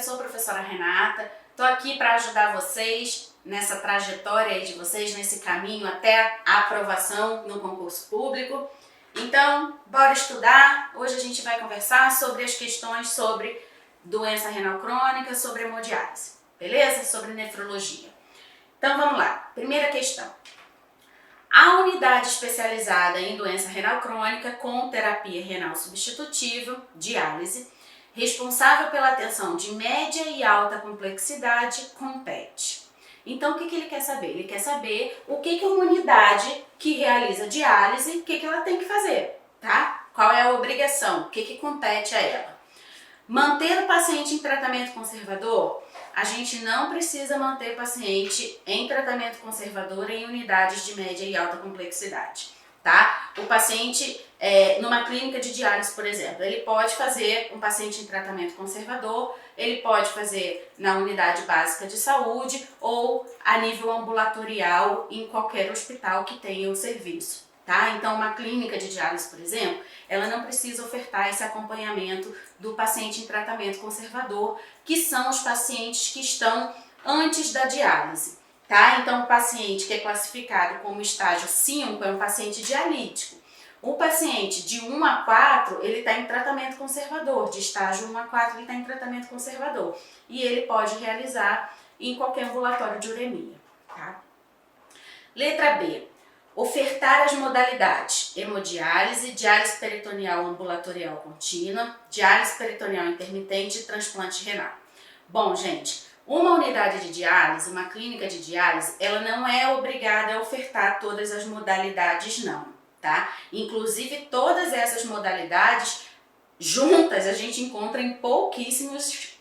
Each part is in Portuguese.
sou a professora Renata, estou aqui para ajudar vocês nessa trajetória aí de vocês, nesse caminho até a aprovação no concurso público. Então, bora estudar. Hoje a gente vai conversar sobre as questões sobre doença renal crônica, sobre hemodiálise, beleza? Sobre nefrologia. Então vamos lá, primeira questão. A unidade especializada em doença renal crônica com terapia renal substitutiva, diálise, responsável pela atenção de média e alta complexidade, compete. Então, o que ele quer saber? Ele quer saber o que uma unidade que realiza diálise, o que ela tem que fazer, tá? Qual é a obrigação? O que compete a ela? Manter o paciente em tratamento conservador? A gente não precisa manter o paciente em tratamento conservador em unidades de média e alta complexidade, tá? O paciente, numa clínica de diálise, por exemplo, ele pode fazer um paciente em tratamento conservador, ele pode fazer na unidade básica de saúde ou a nível ambulatorial em qualquer hospital que tenha o serviço, tá? Então, uma clínica de diálise, por exemplo, ela não precisa ofertar esse acompanhamento do paciente em tratamento conservador, que são os pacientes que estão antes da diálise, tá? Então, o paciente que é classificado como estágio 5 é um paciente dialítico. O paciente de 1 a 4, ele está em tratamento conservador, de estágio 1 a 4 ele está em tratamento conservador. E ele pode realizar em qualquer ambulatório de uremia, tá? Letra B. Ofertar as modalidades hemodiálise, diálise peritoneal ambulatorial contínua, diálise peritoneal intermitente e transplante renal. Bom, gente, uma unidade de diálise, uma clínica de diálise, ela não é obrigada a ofertar todas as modalidades não, tá? Inclusive todas essas modalidades juntas a gente encontra em pouquíssimos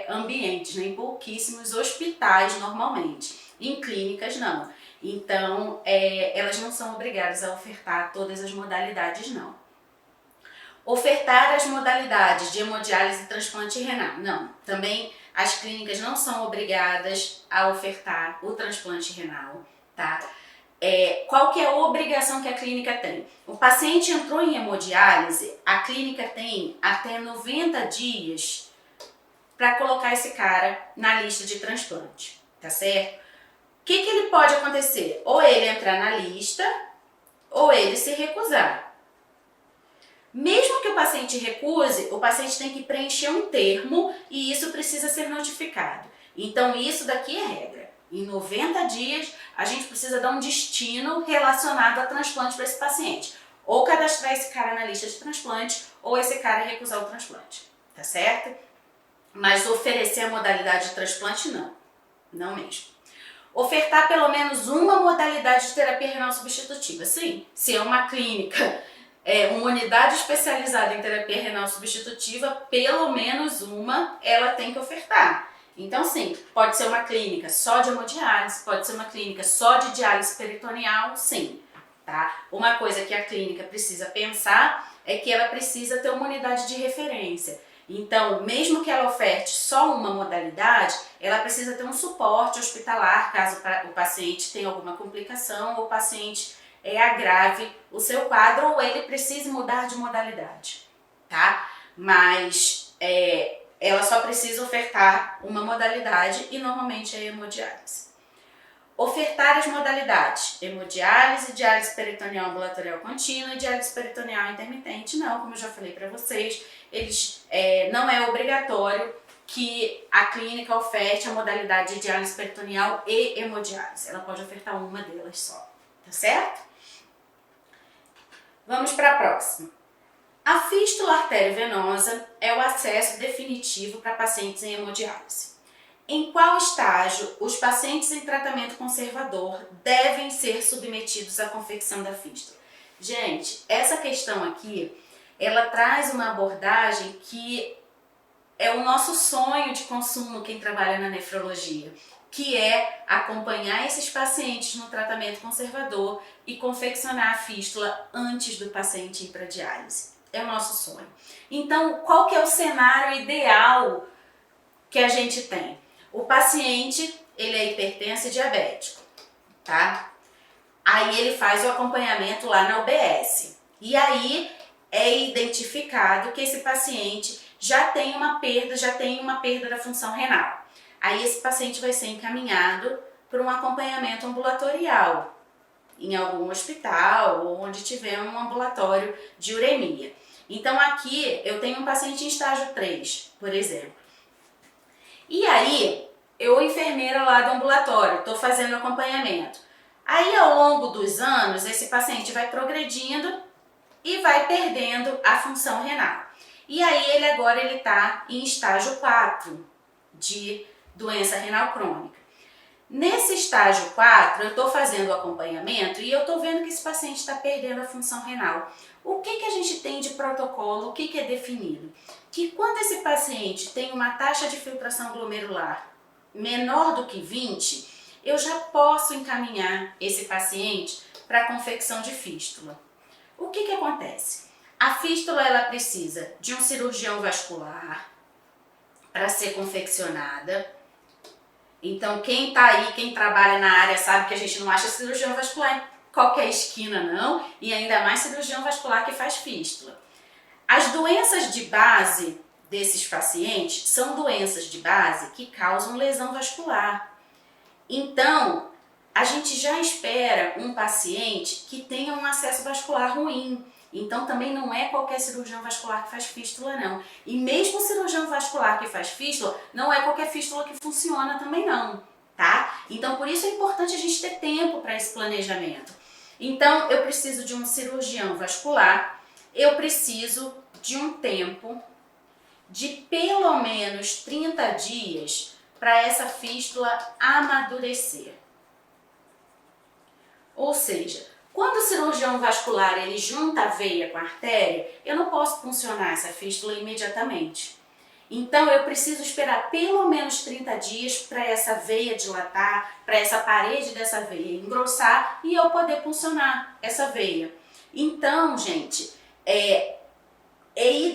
ambientes, né? Em pouquíssimos hospitais normalmente, em clínicas não. Então, elas não são obrigadas a ofertar todas as modalidades, não. Ofertar as modalidades de hemodiálise e transplante renal. Não, também as clínicas não são obrigadas a ofertar o transplante renal, tá? Qual que é a obrigação que a clínica tem? O paciente entrou em hemodiálise, a clínica tem até 90 dias para colocar esse cara na lista de transplante, tá certo? O que ele pode acontecer? Ou ele entrar na lista, ou ele se recusar. Mesmo que o paciente recuse, o paciente tem que preencher um termo e isso precisa ser notificado. Então, isso daqui é regra. Em 90 dias, a gente precisa dar um destino relacionado a transplante para esse paciente. Ou cadastrar esse cara na lista de transplante, ou esse cara recusar o transplante. Tá certo? Mas oferecer a modalidade de transplante, não. Não mesmo. Ofertar pelo menos uma modalidade de terapia renal substitutiva. Sim, se é uma clínica, uma unidade especializada em terapia renal substitutiva, pelo menos uma ela tem que ofertar. Então sim, pode ser uma clínica só de hemodiálise, pode ser uma clínica só de diálise peritoneal, sim. Tá? Uma coisa que a clínica precisa pensar é que ela precisa ter uma unidade de referência. Então, mesmo que ela oferte só uma modalidade, ela precisa ter um suporte hospitalar, caso o paciente tenha alguma complicação ou o paciente agrave o seu quadro ou ele precise mudar de modalidade, tá? Mas ela só precisa ofertar uma modalidade e normalmente é hemodiálise. Ofertar as modalidades hemodiálise, diálise peritoneal ambulatorial contínua e diálise peritoneal intermitente. Não, como eu já falei para vocês, não é obrigatório que a clínica oferte a modalidade de diálise peritoneal e hemodiálise. Ela pode ofertar uma delas só, tá certo? Vamos para a próxima. A fístula arteriovenosa é o acesso definitivo para pacientes em hemodiálise. Em qual estágio os pacientes em tratamento conservador devem ser submetidos à confecção da fístula? Gente, essa questão aqui, ela traz uma abordagem que é o nosso sonho de consumo quem trabalha na nefrologia, que é acompanhar esses pacientes no tratamento conservador e confeccionar a fístula antes do paciente ir para diálise. É o nosso sonho. Então, qual que é o cenário ideal que a gente tem? O paciente, ele é hipertenso e diabético, tá? Aí ele faz o acompanhamento lá na UBS. E aí é identificado que esse paciente, já tem uma perda da função renal. Aí esse paciente vai ser encaminhado para um acompanhamento ambulatorial em algum hospital ou onde tiver um ambulatório de uremia. Então aqui eu tenho um paciente em estágio 3, por exemplo. E aí, eu, enfermeira lá do ambulatório, estou fazendo acompanhamento. Aí ao longo dos anos, esse paciente vai progredindo e vai perdendo a função renal. E aí ele agora está em estágio 4 de doença renal crônica. Nesse estágio 4, eu estou fazendo o acompanhamento e eu estou vendo que esse paciente está perdendo a função renal. O que a gente tem de protocolo, o que é definido? Que quando esse paciente tem uma taxa de filtração glomerular menor do que 20, eu já posso encaminhar esse paciente para a confecção de fístula. O que acontece? A fístula ela precisa de um cirurgião vascular para ser confeccionada. Então quem está aí, quem trabalha na área sabe que a gente não acha cirurgião vascular em qualquer esquina não, e ainda mais cirurgião vascular que faz fístula. As doenças de base desses pacientes são doenças de base que causam lesão vascular. Então, a gente já espera um paciente que tenha um acesso vascular ruim. Então, também não é qualquer cirurgião vascular que faz fístula, não. E mesmo o cirurgião vascular que faz fístula, não é qualquer fístula que funciona também, não, tá? Então, por isso é importante a gente ter tempo para esse planejamento. Então, eu preciso de um cirurgião vascular, eu preciso de um tempo de pelo menos 30 dias para essa fístula amadurecer. Ou seja, quando o cirurgião vascular ele junta a veia com a artéria, eu não posso funcionar essa fístula imediatamente. Então eu preciso esperar pelo menos 30 dias para essa veia dilatar, para essa parede dessa veia engrossar e eu poder funcionar essa veia. Então, gente,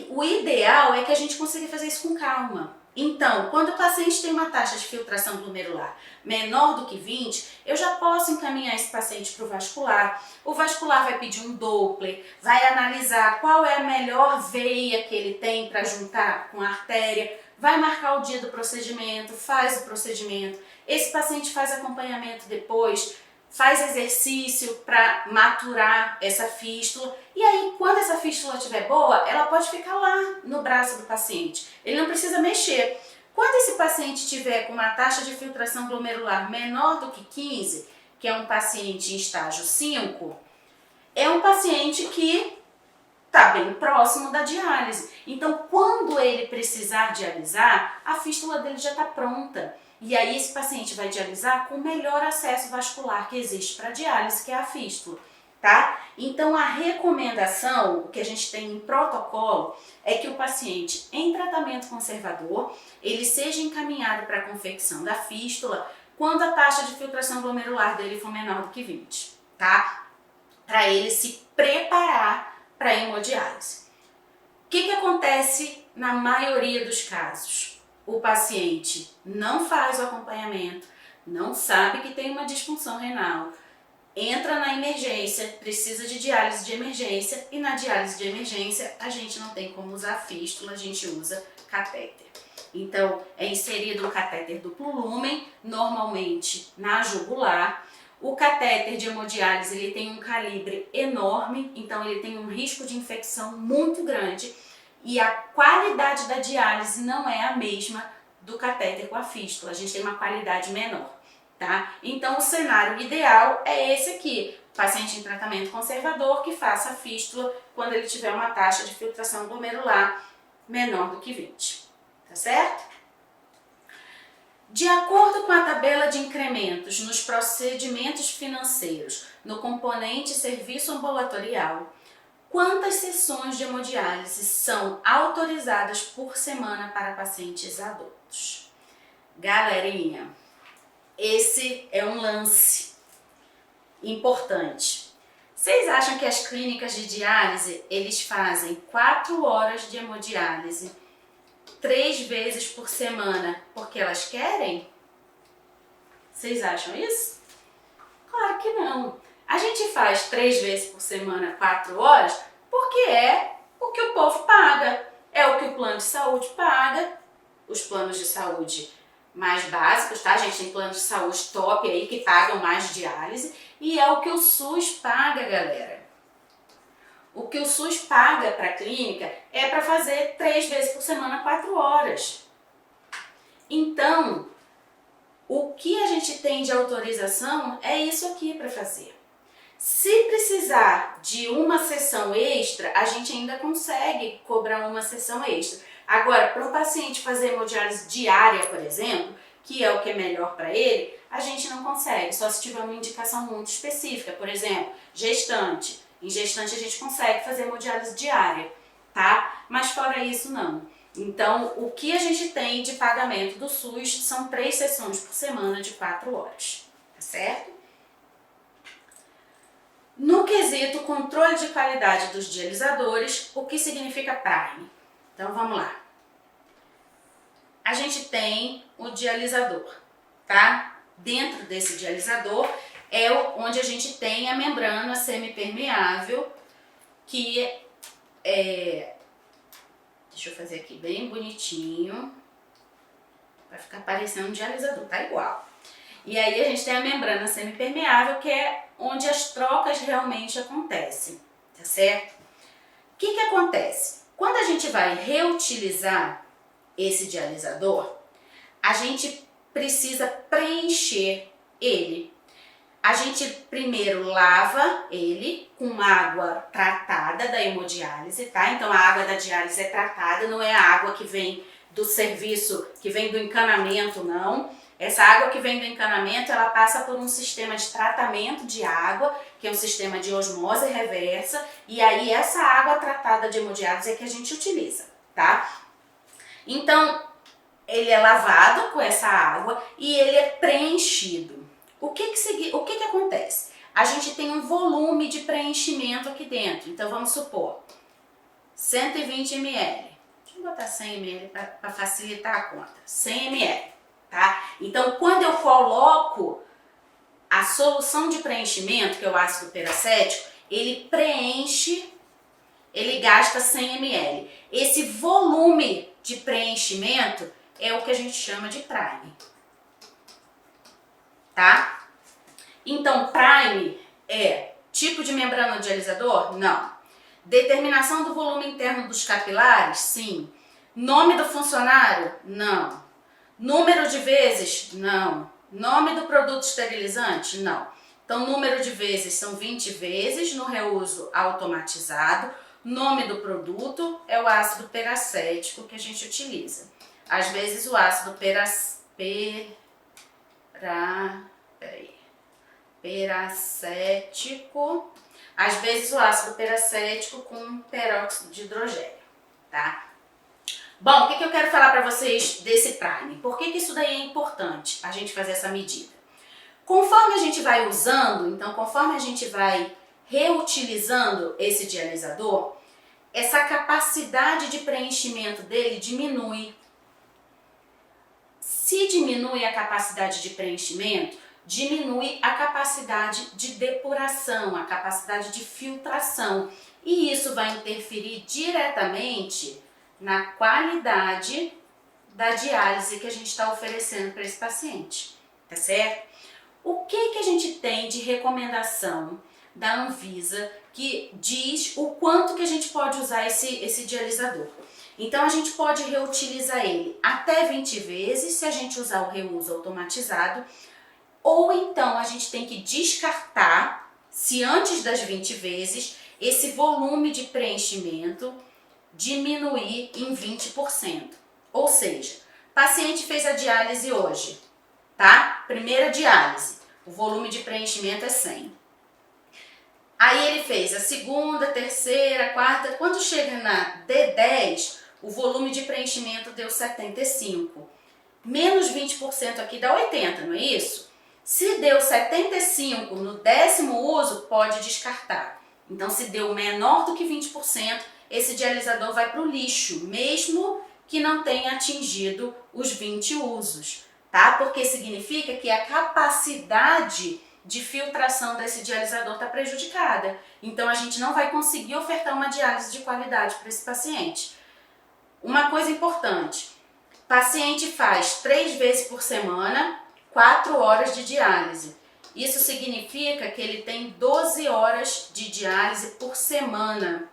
o ideal é que a gente consiga fazer isso com calma. Então, quando o paciente tem uma taxa de filtração glomerular menor do que 20, eu já posso encaminhar esse paciente para o vascular. O vascular vai pedir um Doppler, vai analisar qual é a melhor veia que ele tem para juntar com a artéria, vai marcar o dia do procedimento, faz o procedimento. Esse paciente faz acompanhamento depois, faz exercício para maturar essa fístula e aí quando essa fístula estiver boa, ela pode ficar lá no braço do paciente, ele não precisa mexer. Quando esse paciente tiver com uma taxa de filtração glomerular menor do que 15, que é um paciente em estágio 5, é um paciente que está bem próximo da diálise. Então quando ele precisar dialisar, a fístula dele já está pronta. E aí esse paciente vai dialisar com o melhor acesso vascular que existe para diálise, que é a fístula, tá? Então a recomendação, o que a gente tem em protocolo, é que o paciente em tratamento conservador, ele seja encaminhado para a confecção da fístula quando a taxa de filtração glomerular dele for menor do que 20, tá? Para ele se preparar para a hemodiálise. O que acontece na maioria dos casos? O paciente não faz o acompanhamento, não sabe que tem uma disfunção renal, entra na emergência, precisa de diálise de emergência e na diálise de emergência a gente não tem como usar fístula, a gente usa catéter. Então é inserido um catéter duplo lumen, normalmente na jugular. O catéter de hemodiálise ele tem um calibre enorme, então ele tem um risco de infecção muito grande. E a qualidade da diálise não é a mesma do catéter com a fístula, a gente tem uma qualidade menor, tá? Então o cenário ideal é esse aqui, paciente em tratamento conservador que faça a fístula quando ele tiver uma taxa de filtração glomerular menor do que 20, tá certo? De acordo com a tabela de incrementos nos procedimentos financeiros no componente serviço ambulatorial, quantas sessões de hemodiálise são autorizadas por semana para pacientes adultos? Galerinha, esse é um lance importante. Vocês acham que as clínicas de diálise, eles fazem 4 horas de hemodiálise 3 vezes por semana porque elas querem? Vocês acham isso? Claro que não. A gente faz 3 vezes por semana, 4 horas, porque é o que o povo paga. é o que o plano de saúde paga, os planos de saúde mais básicos, tá? A gente tem planos de saúde top aí que pagam mais diálise e é o que o SUS paga, galera. O que o SUS paga para a clínica é para fazer 3 vezes por semana, 4 horas. Então, o que a gente tem de autorização é isso aqui para fazer. Se precisar de uma sessão extra, a gente ainda consegue cobrar uma sessão extra. Agora, para um paciente fazer hemodiálise diária, por exemplo, que é o que é melhor para ele, a gente não consegue, só se tiver uma indicação muito específica. Por exemplo, gestante. Em gestante a gente consegue fazer hemodiálise diária, tá? Mas fora isso, não. Então, o que a gente tem de pagamento do SUS são 3 sessões por semana de 4 horas, tá certo? No quesito controle de qualidade dos dialisadores, o que significa Prime? Então vamos lá. A gente tem o dialisador, tá? Dentro desse dialisador é onde a gente tem a membrana semipermeável, que deixa eu fazer aqui bem bonitinho, vai ficar parecendo um dialisador, tá igual. E aí a gente tem a membrana semipermeável, que é onde as trocas realmente acontecem, tá certo? O que acontece? Quando a gente vai reutilizar esse dialisador, a gente precisa preencher ele. A gente primeiro lava ele com água tratada da hemodiálise, tá? Então a água da diálise é tratada, não é a água que vem do serviço, que vem do encanamento, não. Essa água que vem do encanamento, ela passa por um sistema de tratamento de água, que é um sistema de osmose reversa, e aí essa água tratada de hemodiálise é que a gente utiliza, tá? Então, ele é lavado com essa água e ele é preenchido. O que acontece? A gente tem um volume de preenchimento aqui dentro. Então, vamos supor, 120 ml. Deixa eu botar 100 ml para facilitar a conta. 100 ml. Tá? Então, quando eu coloco a solução de preenchimento, que é o ácido peracético, ele preenche, ele gasta 100 ml. Esse volume de preenchimento é o que a gente chama de prime. Tá? Então, prime é tipo de membrana dialisador? Não. Determinação do volume interno dos capilares? Sim. Nome do funcionário? Não. Número de vezes? Não. Nome do produto esterilizante? Não. Então, número de vezes são 20 vezes no reuso automatizado. Nome do produto é o ácido peracético que a gente utiliza. Às vezes o ácido peracético, às vezes o ácido peracético com peróxido de hidrogênio, tá? Bom, o que eu quero falar para vocês desse prime? Por que isso daí é importante, a gente fazer essa medida? Conforme a gente vai usando, então conforme a gente vai reutilizando esse dialisador, essa capacidade de preenchimento dele diminui. Se diminui a capacidade de preenchimento, diminui a capacidade de depuração, a capacidade de filtração. E isso vai interferir diretamente na qualidade da diálise que a gente está oferecendo para esse paciente, tá certo? O que a gente tem de recomendação da Anvisa que diz o quanto que a gente pode usar esse dialisador? Então a gente pode reutilizar ele até 20 vezes se a gente usar o reuso automatizado, ou então a gente tem que descartar se antes das 20 vezes esse volume de preenchimento diminuir em 20%. Ou seja, paciente fez a diálise hoje, tá? Primeira diálise, o volume de preenchimento é 100. Aí ele fez a segunda, terceira, quarta, quando chega na D10, o volume de preenchimento deu 75. Menos 20% aqui dá 80, não é isso? Se deu 75 no 10º uso, pode descartar. Então, se deu menor do que 20%, esse dialisador vai para o lixo, mesmo que não tenha atingido os 20 usos, tá? Porque significa que a capacidade de filtração desse dialisador está prejudicada. Então, a gente não vai conseguir ofertar uma diálise de qualidade para esse paciente. Uma coisa importante, paciente faz 3 vezes por semana, 4 horas de diálise. Isso significa que ele tem 12 horas de diálise por semana.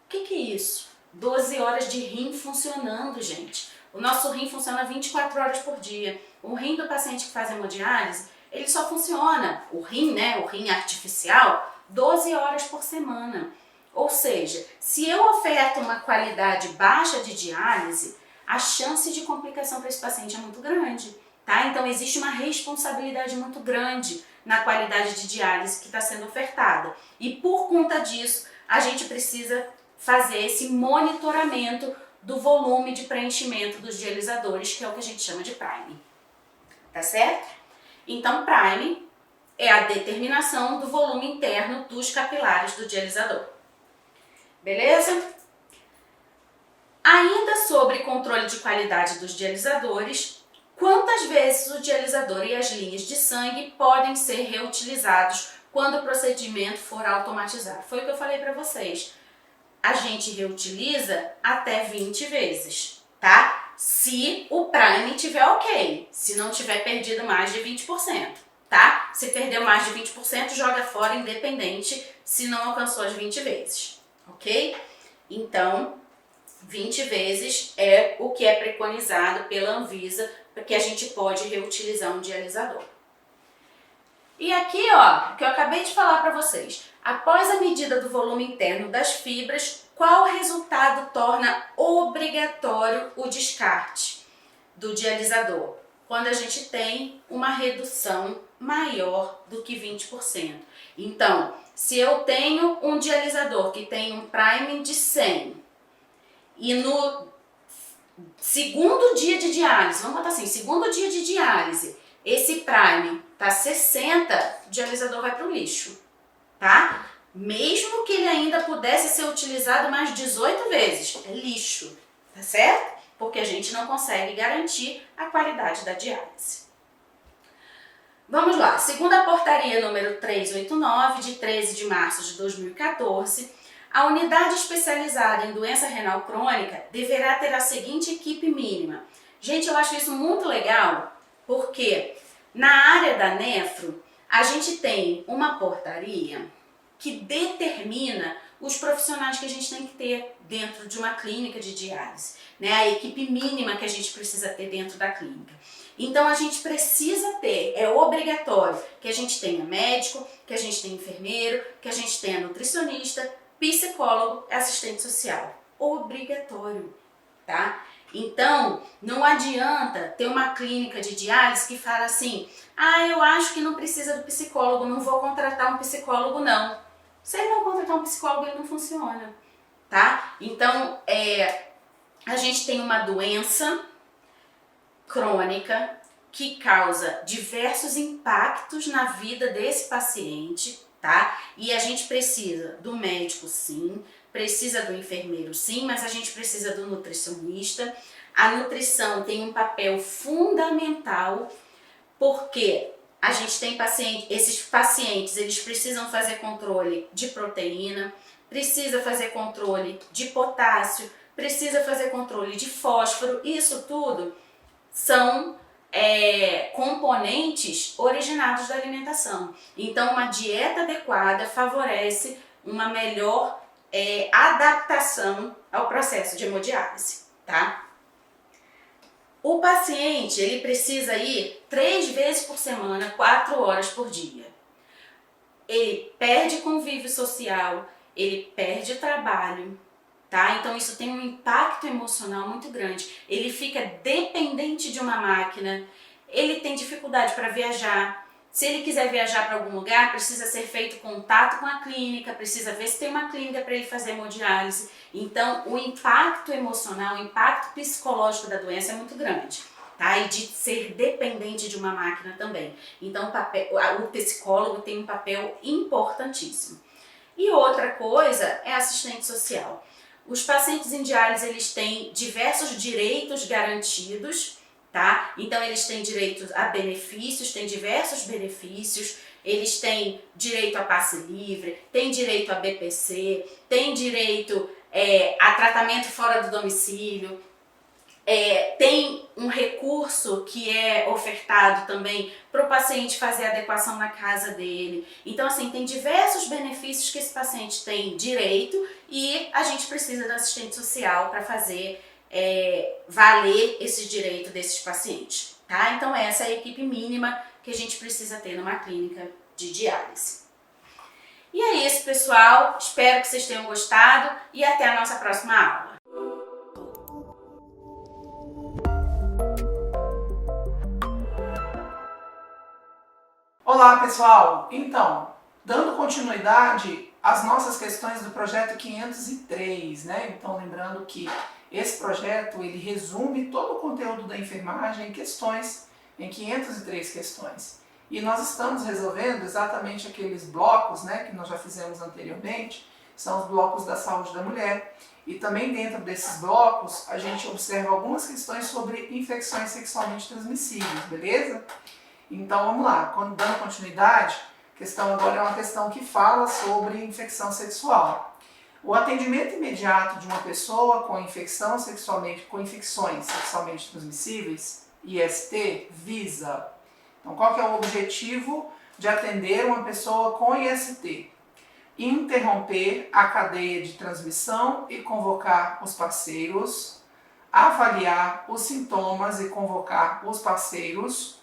O que é isso? 12 horas de rim funcionando, gente. O nosso rim funciona 24 horas por dia. O rim do paciente que faz hemodiálise, ele só funciona, o rim, né, o rim artificial, 12 horas por semana. Ou seja, se eu oferto uma qualidade baixa de diálise, a chance de complicação para esse paciente é muito grande, tá? Então existe uma responsabilidade muito grande na qualidade de diálise que está sendo ofertada. E por conta disso, a gente precisa fazer esse monitoramento do volume de preenchimento dos dialisadores, que é o que a gente chama de prime. Tá certo? Então, prime é a determinação do volume interno dos capilares do dialisador. Beleza? Ainda sobre controle de qualidade dos dialisadores, quantas vezes o dialisador e as linhas de sangue podem ser reutilizados quando o procedimento for automatizado? Foi o que eu falei para vocês. A gente reutiliza até 20 vezes, tá? Se o prime tiver ok, se não tiver perdido mais de 20%, tá? Se perdeu mais de 20%, joga fora independente se não alcançou as 20 vezes, ok? Então, 20 vezes é o que é preconizado pela Anvisa, porque a gente pode reutilizar um dialisador. E aqui, ó, o que eu acabei de falar para vocês. Após a medida do volume interno das fibras, qual resultado torna obrigatório o descarte do dialisador? Quando a gente tem uma redução maior do que 20%. Então, se eu tenho um dialisador que tem um prime de 100 e no segundo dia de diálise, vamos botar assim, segundo dia de diálise, esse prime tá 60, o dialisador vai para o lixo, tá? Mesmo que ele ainda pudesse ser utilizado mais 18 vezes, é lixo, tá certo? Porque a gente não consegue garantir a qualidade da diálise. Vamos lá, segundo a portaria número 389, de 13 de março de 2014, a unidade especializada em doença renal crônica deverá ter a seguinte equipe mínima. Gente, eu acho isso muito legal, porque na área da nefro, a gente tem uma portaria que determina os profissionais que a gente tem que ter dentro de uma clínica de diálise, né? A equipe mínima que a gente precisa ter dentro da clínica. Então a gente precisa ter, é obrigatório, que a gente tenha médico, que a gente tenha enfermeiro, que a gente tenha nutricionista, psicólogo e assistente social. Obrigatório, tá? Então, não adianta ter uma clínica de diálise que fala assim, ah, eu acho que não precisa do psicólogo, não vou contratar um psicólogo não. Se ele não contratar um psicólogo, ele não funciona, tá? Então, a gente tem uma doença crônica que causa diversos impactos na vida desse paciente, tá? E a gente precisa do médico sim, precisa do enfermeiro sim, mas a gente precisa do nutricionista. A nutrição tem um papel fundamental porque a gente tem esses pacientes, eles precisam fazer controle de proteína, precisa fazer controle de potássio, precisa fazer controle de fósforo, isso tudo são componentes originados da alimentação. Então, uma dieta adequada favorece uma melhor adaptação ao processo de hemodiálise, tá? O paciente, ele precisa ir 3 vezes por semana, 4 horas por dia. Ele perde convívio social, ele perde trabalho, tá? Então isso tem um impacto emocional muito grande. Ele fica dependente de uma máquina, ele tem dificuldade para viajar. Se ele quiser viajar para algum lugar, precisa ser feito contato com a clínica, precisa ver se tem uma clínica para ele fazer hemodiálise. Então, o impacto emocional, o impacto psicológico da doença é muito grande, tá? E de ser dependente de uma máquina também. Então, o psicólogo tem um papel importantíssimo. E outra coisa é assistente social. Os pacientes em diálise, eles têm diversos direitos garantidos, tá? Então, eles têm direito a benefícios, têm diversos benefícios, eles têm direito a passe livre, têm direito a BPC, têm direito a tratamento fora do domicílio. Tem um recurso que é ofertado também para o paciente fazer adequação na casa dele. Então, assim, tem diversos benefícios que esse paciente tem direito e a gente precisa do assistente social para fazer valer esse direito desses pacientes, tá? Então, essa é a equipe mínima que a gente precisa ter numa clínica de diálise. E é isso, pessoal. Espero que vocês tenham gostado e até a nossa próxima aula. Olá, pessoal! Então, dando continuidade às nossas questões do projeto 503, né? Então, lembrando que esse projeto, ele resume todo o conteúdo da enfermagem em 503 questões. E nós estamos resolvendo exatamente aqueles blocos, né, que nós já fizemos anteriormente, são os blocos da saúde da mulher. E também dentro desses blocos, a gente observa algumas questões sobre infecções sexualmente transmissíveis, beleza? Então vamos lá, dando continuidade, a questão agora é uma questão que fala sobre infecção sexual. O atendimento imediato de uma pessoa com infecções sexualmente transmissíveis, IST, visa. Então qual que é o objetivo de atender uma pessoa com IST? Interromper a cadeia de transmissão e convocar os parceiros, avaliar os sintomas e convocar os parceiros,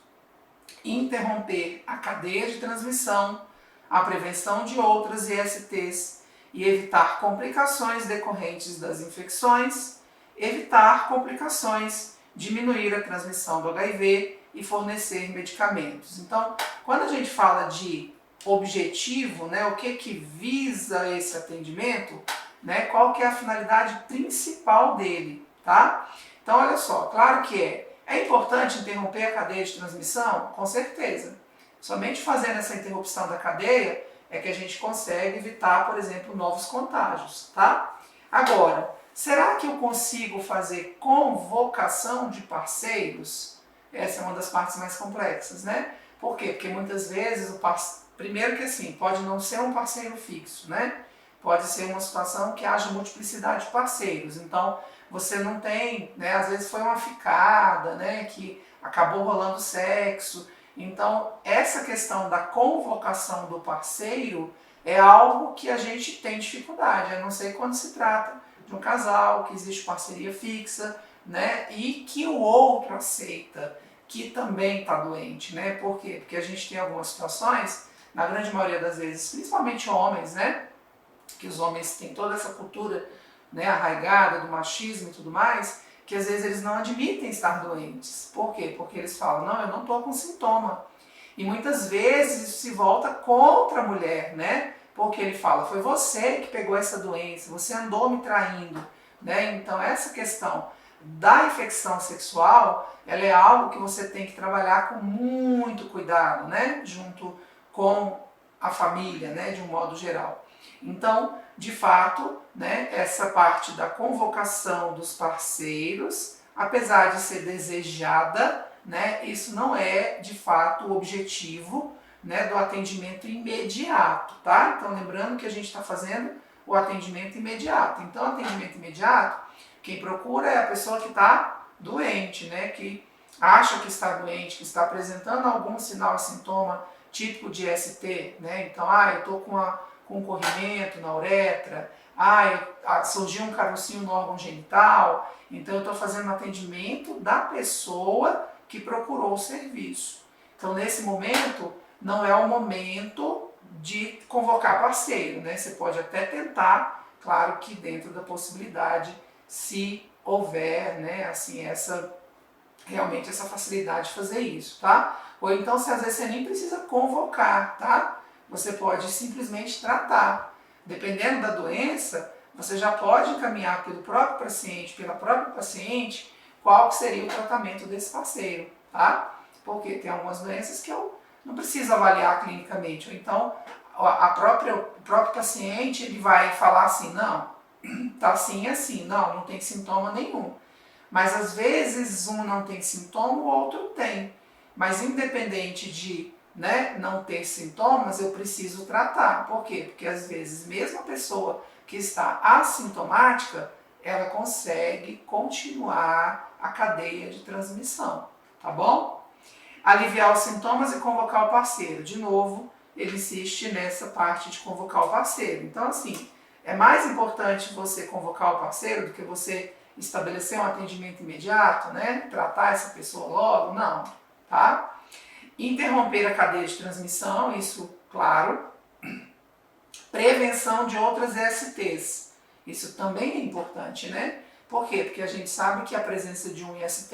interromper a cadeia de transmissão, a prevenção de outras ISTs e evitar complicações decorrentes das infecções, evitar complicações, diminuir a transmissão do HIV e fornecer medicamentos. Então, quando a gente fala de objetivo, né, o que visa esse atendimento, né, qual que é a finalidade principal dele, tá? Então, olha só, claro que é importante interromper a cadeia de transmissão? Com certeza. Somente fazendo essa interrupção da cadeia é que a gente consegue evitar, por exemplo, novos contágios, tá? Agora, será que eu consigo fazer convocação de parceiros? Essa é uma das partes mais complexas, né? Por quê? Porque muitas vezes primeiro que assim, pode não ser um parceiro fixo, né? Pode ser uma situação que haja multiplicidade de parceiros. Então, você não tem, né? Às vezes foi uma ficada, né? Que acabou rolando sexo. Então, essa questão da convocação do parceiro é algo que a gente tem dificuldade, a não ser quando se trata de um casal, que existe parceria fixa, né? E que o outro aceita, que também está doente, né? Por quê? Porque a gente tem algumas situações, na grande maioria das vezes, principalmente homens, né? Que os homens têm toda essa cultura, né, arraigada do machismo e tudo mais, que às vezes eles não admitem estar doentes. Por quê? Porque eles falam, não, eu não estou com sintoma. E muitas vezes isso se volta contra a mulher, né? Porque ele fala, foi você que pegou essa doença, você andou me traindo, né? Então essa questão da infecção sexual, ela é algo que você tem que trabalhar com muito cuidado, né? Junto com a família, né? De um modo geral. Então, de fato, né, essa parte da convocação dos parceiros, apesar de ser desejada, né, isso não é, de fato, o objetivo, né, do atendimento imediato, tá? Então, lembrando que a gente está fazendo o atendimento imediato. Então, atendimento imediato, quem procura é a pessoa que está doente, né, que acha que está doente, que está apresentando algum sinal, sintoma típico de ST, né? Então, eu estou com um corrimento na uretra, surgiu um carocinho no órgão genital, então eu estou fazendo atendimento da pessoa que procurou o serviço. Então, nesse momento, não é o momento de convocar parceiro, né? Você pode até tentar, claro que dentro da possibilidade, se houver, né, assim, realmente essa facilidade de fazer isso, tá? Ou então, às vezes você nem precisa convocar, tá? Você pode simplesmente tratar. Dependendo da doença, você já pode encaminhar pelo próprio paciente, pela própria paciente, qual seria o tratamento desse parceiro, tá? Porque tem algumas doenças que eu não preciso avaliar clinicamente. Ou então, o próprio paciente ele vai falar assim, não, tá assim e assim, não tem sintoma nenhum. Mas às vezes um não tem sintoma, o outro tem. Mas independente de né, não ter sintomas, eu preciso tratar. Por quê? Porque às vezes mesmo a pessoa que está assintomática, ela consegue continuar a cadeia de transmissão, tá bom? Aliviar os sintomas e convocar o parceiro. De novo, ele insiste nessa parte de convocar o parceiro. Então, assim, é mais importante você convocar o parceiro do que você estabelecer um atendimento imediato, né? Tratar essa pessoa logo, não, tá? Interromper a cadeia de transmissão, isso, claro. Prevenção de outras ISTs, isso também é importante, né? Por quê? Porque a gente sabe que a presença de um IST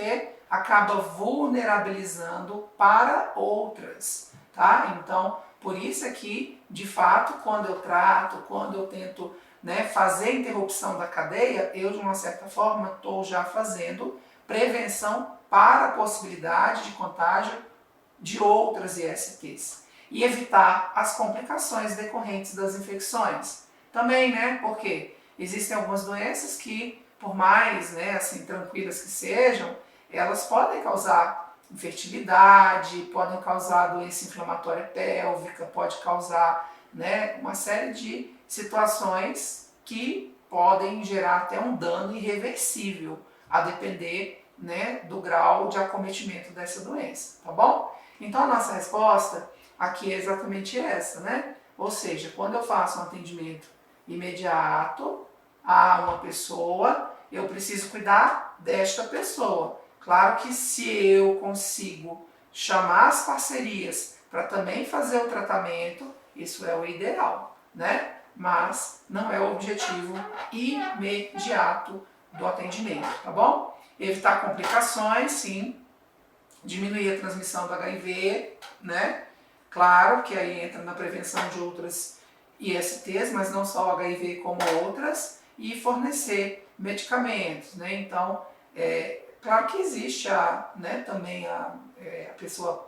acaba vulnerabilizando para outras, tá? Então, por isso é que, de fato, quando eu trato, quando eu tento, né, fazer a interrupção da cadeia, eu, de uma certa forma, estou já fazendo prevenção para a possibilidade de contágio de outras ISTs e evitar as complicações decorrentes das infecções. Também, né, porque existem algumas doenças que, por mais, né, assim, tranquilas que sejam, elas podem causar infertilidade, podem causar doença inflamatória pélvica, pode causar, né, uma série de situações que podem gerar até um dano irreversível, a depender, né, do grau de acometimento dessa doença, tá bom? Então a nossa resposta aqui é exatamente essa, né? Ou seja, quando eu faço um atendimento imediato a uma pessoa, eu preciso cuidar desta pessoa. Claro que se eu consigo chamar as parcerias para também fazer o tratamento, isso é o ideal, né? Mas não é o objetivo imediato do atendimento, tá bom? Evitar complicações, sim. Diminuir a transmissão do HIV, né? Claro que aí entra na prevenção de outras ISTs, mas não só o HIV como outras, e fornecer medicamentos, né? Então, claro que existe né, também a pessoa,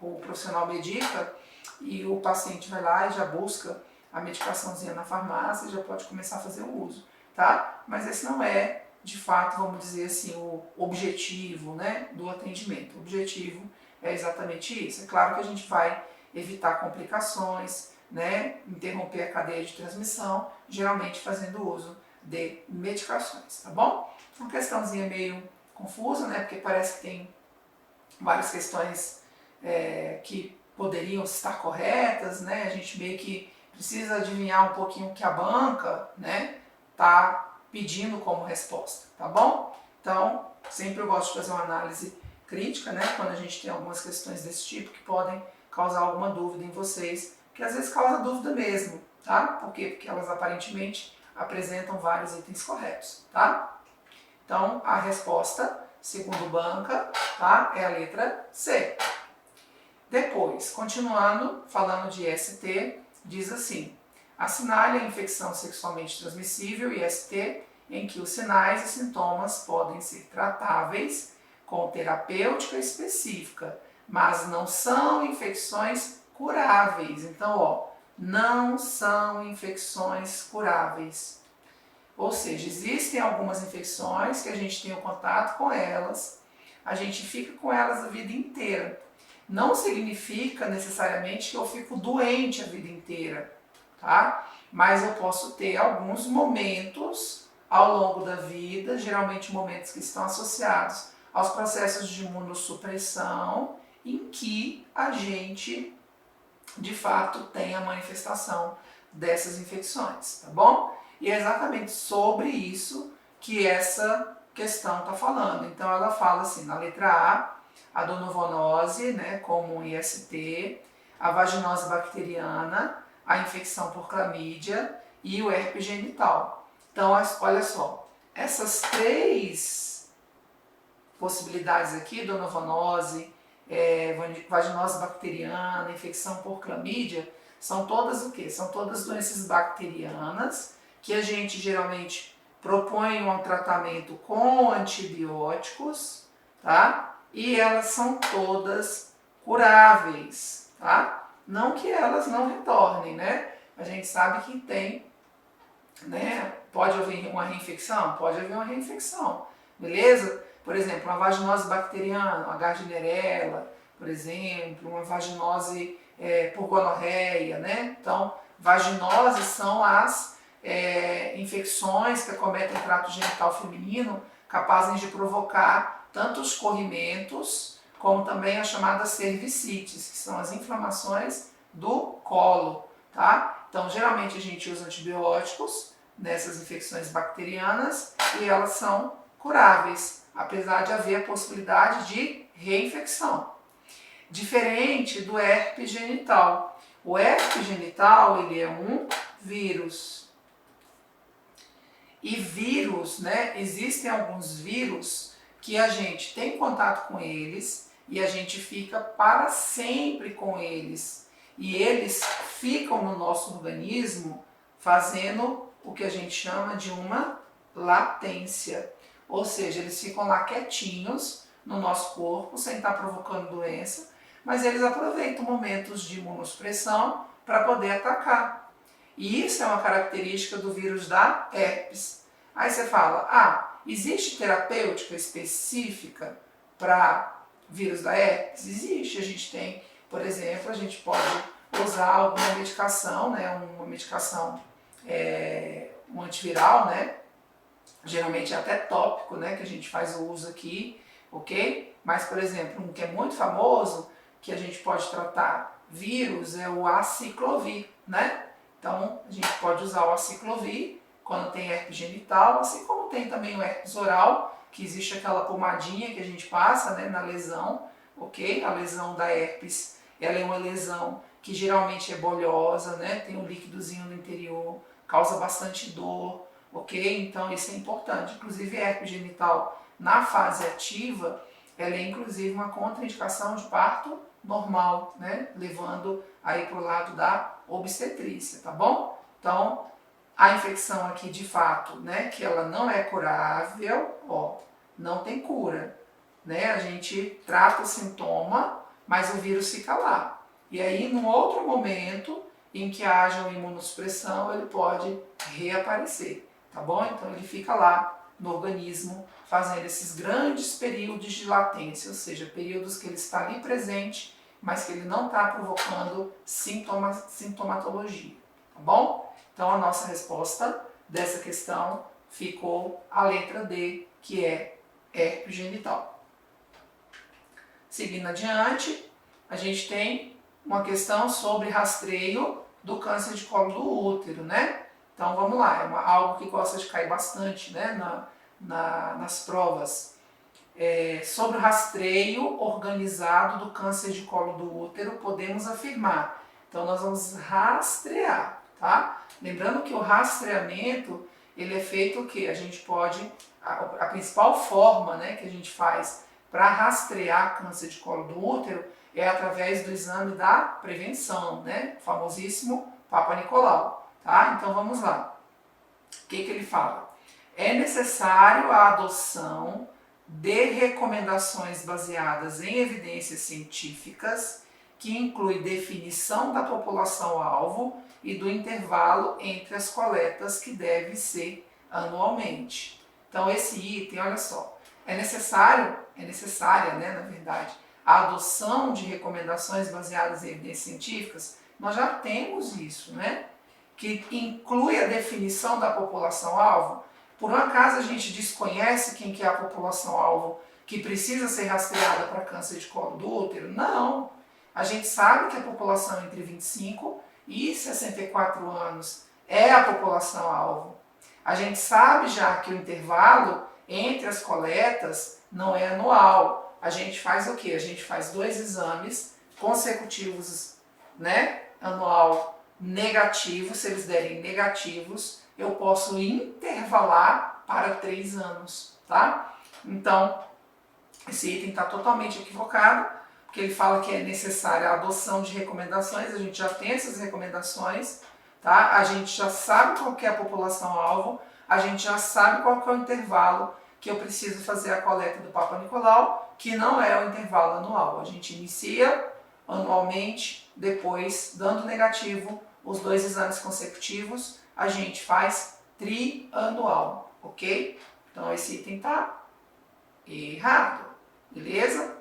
o profissional medica e o paciente vai lá e já busca a medicaçãozinha na farmácia e já pode começar a fazer o uso, tá? Mas esse não é, de fato, vamos dizer assim, o objetivo, né, do atendimento. O objetivo é exatamente isso. É claro que a gente vai evitar complicações, né, interromper a cadeia de transmissão, geralmente fazendo uso de medicações, tá bom? Uma questãozinha meio confusa, né, porque parece que tem várias questões que poderiam estar corretas, né, a gente meio que precisa adivinhar um pouquinho o que a banca, né, tá pedindo como resposta, tá bom? Então, sempre eu gosto de fazer uma análise crítica, né, quando a gente tem algumas questões desse tipo que podem causar alguma dúvida em vocês, que às vezes causa dúvida mesmo, tá? Por quê? Porque elas aparentemente apresentam vários itens corretos, tá? Então, a resposta, segundo banca, tá, é a letra C. Depois, continuando, falando de IST, diz assim: assinale a infecção sexualmente transmissível, IST, em que os sinais e sintomas podem ser tratáveis com terapêutica específica, mas não são infecções curáveis. Então, ó, não são infecções curáveis. Ou seja, existem algumas infecções que a gente tem o contato com elas, a gente fica com elas a vida inteira. Não significa necessariamente que eu fico doente a vida inteira, tá? Mas eu posso ter alguns momentos ao longo da vida, geralmente momentos que estão associados aos processos de imunossupressão, em que a gente, de fato, tem a manifestação dessas infecções, tá bom? E é exatamente sobre isso que essa questão está falando. Então ela fala assim, na letra A donovonose, né, como um IST, a vaginose bacteriana, a infecção por clamídia e o herpes genital. Então, olha só, essas três possibilidades aqui, donovonose, vaginose bacteriana, infecção por clamídia, são todas o quê? São todas doenças bacterianas que a gente geralmente propõe um tratamento com antibióticos, tá? E elas são todas curáveis, tá? Não que elas não retornem, né? A gente sabe que tem, né? Pode haver uma reinfecção? Pode haver uma reinfecção, beleza? Por exemplo, uma vaginose bacteriana, uma Gardnerella, por exemplo, uma vaginose por gonorreia, né? Então, vaginoses são as infecções que acometem o trato genital feminino, capazes de provocar tanto os corrimentos, como também as chamadas cervicites, que são as inflamações do colo, tá? Então, geralmente a gente usa antibióticos nessas infecções bacterianas e elas são curáveis, apesar de haver a possibilidade de reinfecção. Diferente do herpes genital. O herpes genital, ele é um vírus. E vírus, né? Existem alguns vírus que a gente tem contato com eles e a gente fica para sempre com eles. E eles ficam no nosso organismo fazendo o que a gente chama de uma latência. Ou seja, eles ficam lá quietinhos no nosso corpo, sem estar provocando doença, mas eles aproveitam momentos de imunossupressão para poder atacar. E isso é uma característica do vírus da herpes. Aí você fala, existe terapêutica específica para vírus da herpes? Existe, a gente tem, por exemplo, a gente pode usar alguma medicação, né, uma medicação, um antiviral, né, geralmente é até tópico, né, que a gente faz o uso aqui, ok? Mas, por exemplo, um que é muito famoso, que a gente pode tratar vírus, é o aciclovir, né? Então, a gente pode usar o aciclovir quando tem herpes genital, assim como tem também o herpes oral, que existe aquela pomadinha que a gente passa, né, na lesão, ok? A lesão da herpes, ela é uma lesão que geralmente é bolhosa, né? Tem um líquidozinho no interior, causa bastante dor, ok? Então isso é importante. Inclusive a herpes genital na fase ativa, ela é inclusive uma contraindicação de parto normal, né? Levando aí para o lado da obstetrícia, tá bom? Então a infecção aqui de fato, né? Que ela não é curável, ó, não tem cura, né? A gente trata o sintoma, mas o vírus fica lá. E aí, num outro momento em que haja uma imunossupressão, ele pode reaparecer, tá bom? Então ele fica lá no organismo, fazendo esses grandes períodos de latência, ou seja, períodos que ele está ali presente, mas que ele não está provocando sintomatologia, tá bom? Então a nossa resposta dessa questão ficou a letra D, que é herpes genital. Seguindo adiante, a gente tem uma questão sobre rastreio do câncer de colo do útero, né? Então vamos lá, é algo que gosta de cair bastante, né, nas provas. Sobre o rastreio organizado do câncer de colo do útero, podemos afirmar. Então nós vamos rastrear, tá? Lembrando que o rastreamento, ele é feito o quê? A gente pode, a principal forma, né, que a gente faz para rastrear câncer de colo do útero é através do exame da prevenção, né? O famosíssimo Papa Nicolau, tá? Então vamos lá. O que ele fala? É necessário a adoção de recomendações baseadas em evidências científicas, que inclui definição da população-alvo e do intervalo entre as coletas que deve ser anualmente. Então esse item, olha só, é necessária, né, na verdade, a adoção de recomendações baseadas em evidências científicas. Nós já temos isso, né? Que inclui a definição da população-alvo. Por um acaso a gente desconhece quem que é a população-alvo que precisa ser rastreada para câncer de colo do útero? Não. A gente sabe que a população entre 25 e 64 anos é a população-alvo. A gente sabe já que o intervalo entre as coletas não é anual. A gente faz o quê? A gente faz 2 exames consecutivos, né? Anual negativo, se eles derem negativos, eu posso intervalar para 3 anos, tá? Então, esse item está totalmente equivocado, porque ele fala que é necessária a adoção de recomendações, a gente já tem essas recomendações, tá? A gente já sabe qual que é a população-alvo, a gente já sabe qual que é o intervalo que eu preciso fazer a coleta do Papa Nicolau, que não é o intervalo anual. A gente inicia anualmente, depois, dando negativo, os 2 exames consecutivos, a gente faz trianual, ok? Então esse item está errado, beleza?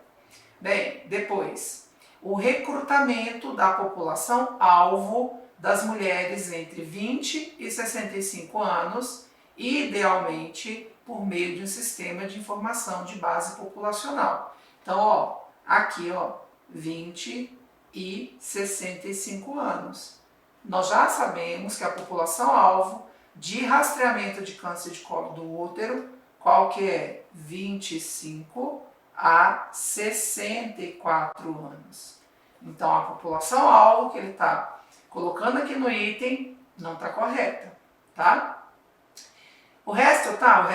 Bem, depois, o recrutamento da população alvo das mulheres entre 20 e 65 anos, idealmente por meio de um sistema de informação de base populacional. Então, ó, aqui, ó, 20 e 65 anos. Nós já sabemos que a população-alvo de rastreamento de câncer de colo do útero, qual que é? 25 a 64 anos. Então, a população-alvo que ele está colocando aqui no item não está correta, tá? O resto tá.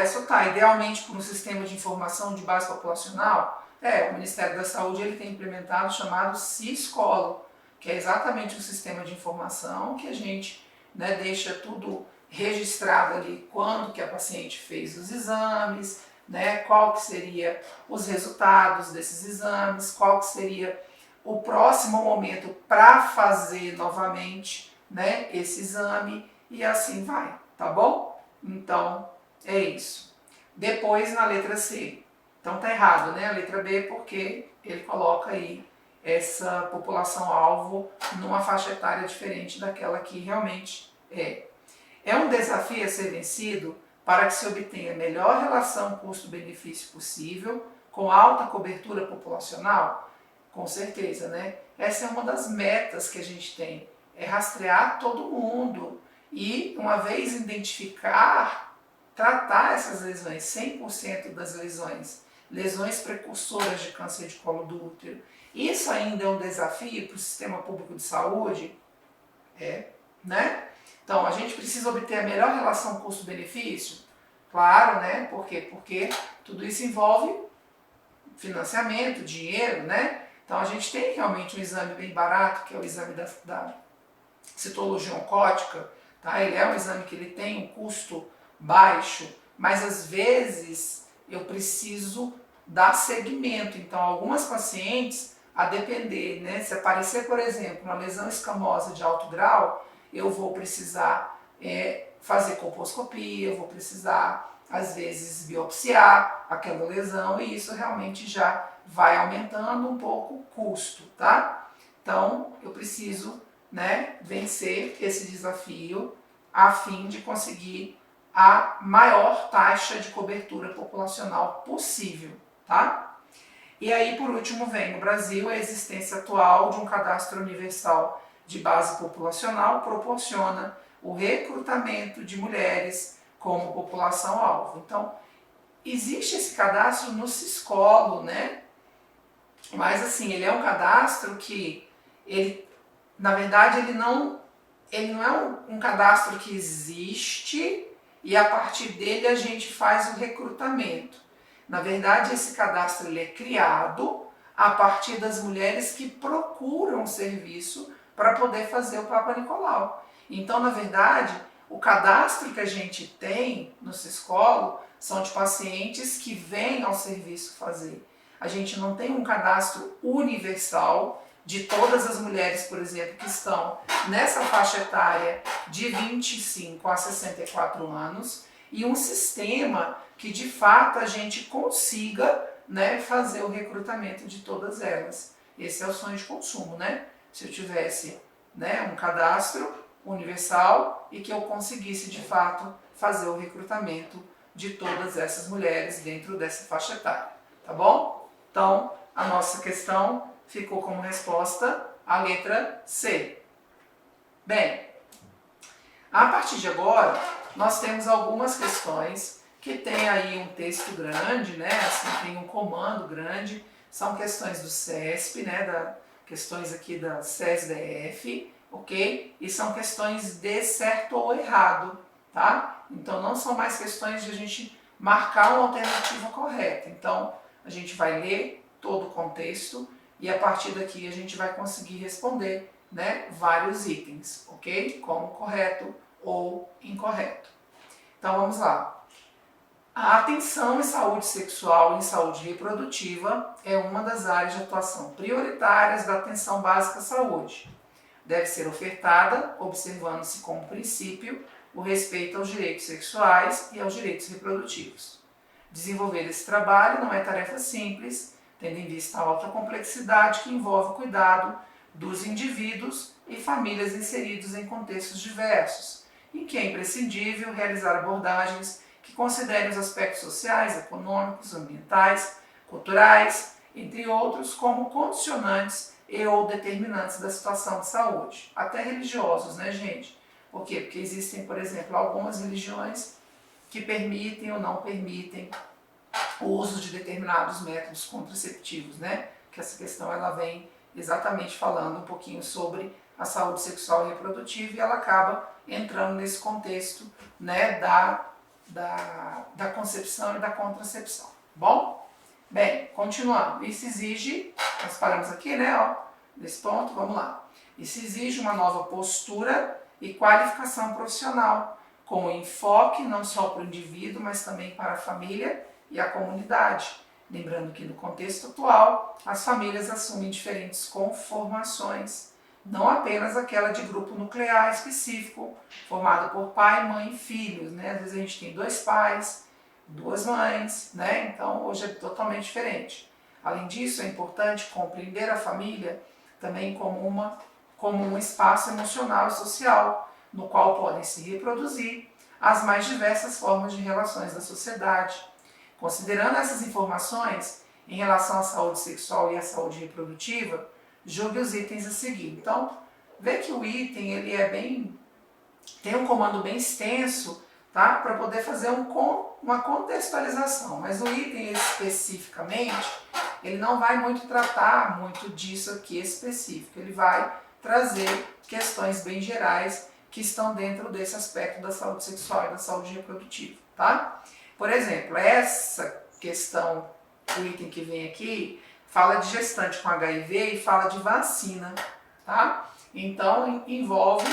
Idealmente, por um sistema de informação de base populacional, o Ministério da Saúde ele tem implementado o chamado CIS-Colo, que é exatamente um sistema de informação que a gente, né, deixa tudo registrado ali, quando que a paciente fez os exames, né, qual que seria os resultados desses exames, qual que seria o próximo momento para fazer novamente, né, esse exame e assim vai, tá bom? Então, é isso. Depois, na letra C. Então, tá errado, né? A letra B, porque ele coloca aí essa população-alvo numa faixa etária diferente daquela que realmente é. É um desafio a ser vencido para que se obtenha a melhor relação custo-benefício possível, com alta cobertura populacional? Com certeza, né? Essa é uma das metas que a gente tem, é rastrear todo mundo e, uma vez identificar, tratar essas lesões, 100% das lesões precursoras de câncer de colo do útero. Isso ainda é um desafio para o sistema público de saúde? Né? Então, a gente precisa obter a melhor relação custo-benefício? Claro, né? Por quê? Porque tudo isso envolve financiamento, dinheiro, né? Então, a gente tem realmente um exame bem barato, que é o exame da citologia oncótica, tá? Ele é um exame que ele tem um custo baixo, mas às vezes eu preciso dar seguimento. Então, algumas pacientes, a depender, né? Se aparecer, por exemplo, uma lesão escamosa de alto grau, eu vou precisar fazer colposcopia, eu vou precisar, às vezes, biopsiar aquela lesão e isso realmente já vai aumentando um pouco o custo, tá? Então, eu preciso, né, vencer esse desafio a fim de conseguir a maior taxa de cobertura populacional possível, tá? E aí, por último, vem no Brasil a existência atual de um cadastro universal de base populacional proporciona o recrutamento de mulheres como população-alvo. Então, existe esse cadastro no CIS-Colo, né? Mas, assim, ele é um cadastro que, na verdade, ele não é um cadastro que existe e a partir dele a gente faz o recrutamento. Na verdade, esse cadastro ele é criado a partir das mulheres que procuram serviço para poder fazer o Papa Nicolau. Então, na verdade, o cadastro que a gente tem no CIS-Colo são de pacientes que vêm ao serviço fazer. A gente não tem um cadastro universal de todas as mulheres, por exemplo, que estão nessa faixa etária de 25 a 64 anos e um sistema que de fato a gente consiga, né, fazer o recrutamento de todas elas. Esse é o sonho de consumo, né? Se eu tivesse, né, um cadastro universal e que eu conseguisse de fato fazer o recrutamento de todas essas mulheres dentro dessa faixa etária, tá bom? Então, a nossa questão ficou como resposta a letra C. Bem, a partir de agora, nós temos algumas questões que tem aí um texto grande, né? Assim, tem um comando grande, são questões do CESP, né? Questões aqui da CESDF, ok? E são questões de certo ou errado, tá? Então não são mais questões de a gente marcar uma alternativa correta. Então a gente vai ler todo o contexto e a partir daqui a gente vai conseguir responder, né, vários itens, ok? Como correto ou incorreto. Então vamos lá. A atenção em saúde sexual e em saúde reprodutiva é uma das áreas de atuação prioritárias da atenção básica à saúde. Deve ser ofertada, observando-se como princípio o respeito aos direitos sexuais e aos direitos reprodutivos. Desenvolver esse trabalho não é tarefa simples, tendo em vista a alta complexidade que envolve o cuidado dos indivíduos e famílias inseridos em contextos diversos, em que é imprescindível realizar abordagens que considerem os aspectos sociais, econômicos, ambientais, culturais, entre outros, como condicionantes e ou determinantes da situação de saúde. Até religiosos, né, gente? Por quê? Porque existem, por exemplo, algumas religiões que permitem ou não permitem o uso de determinados métodos contraceptivos, né? Que essa questão ela vem exatamente falando um pouquinho sobre a saúde sexual e reprodutiva e ela acaba entrando nesse contexto, né, da concepção e da contracepção. Bom? Bem, continuando. Isso exige, nós paramos aqui, né, ó, nesse ponto, vamos lá. Isso exige uma nova postura e qualificação profissional, com enfoque não só para o indivíduo, mas também para a família e a comunidade. Lembrando que no contexto atual, as famílias assumem diferentes conformações, não apenas aquela de grupo nuclear específico, formado por pai, mãe e filhos, né? Às vezes a gente tem 2 pais, 2 mães, né? Então hoje é totalmente diferente. Além disso, é importante compreender a família também como um espaço emocional e social, no qual podem se reproduzir as mais diversas formas de relações da sociedade. Considerando essas informações em relação à saúde sexual e à saúde reprodutiva, julgue os itens a seguir. Então, vê que o item ele tem um comando bem extenso, tá? Para poder fazer uma contextualização, mas o item especificamente, ele não vai muito tratar muito disso aqui específico, ele vai trazer questões bem gerais que estão dentro desse aspecto da saúde sexual e da saúde reprodutiva, tá? Por exemplo, essa questão, o item que vem aqui, fala de gestante com HIV e fala de vacina, tá? Então, envolve,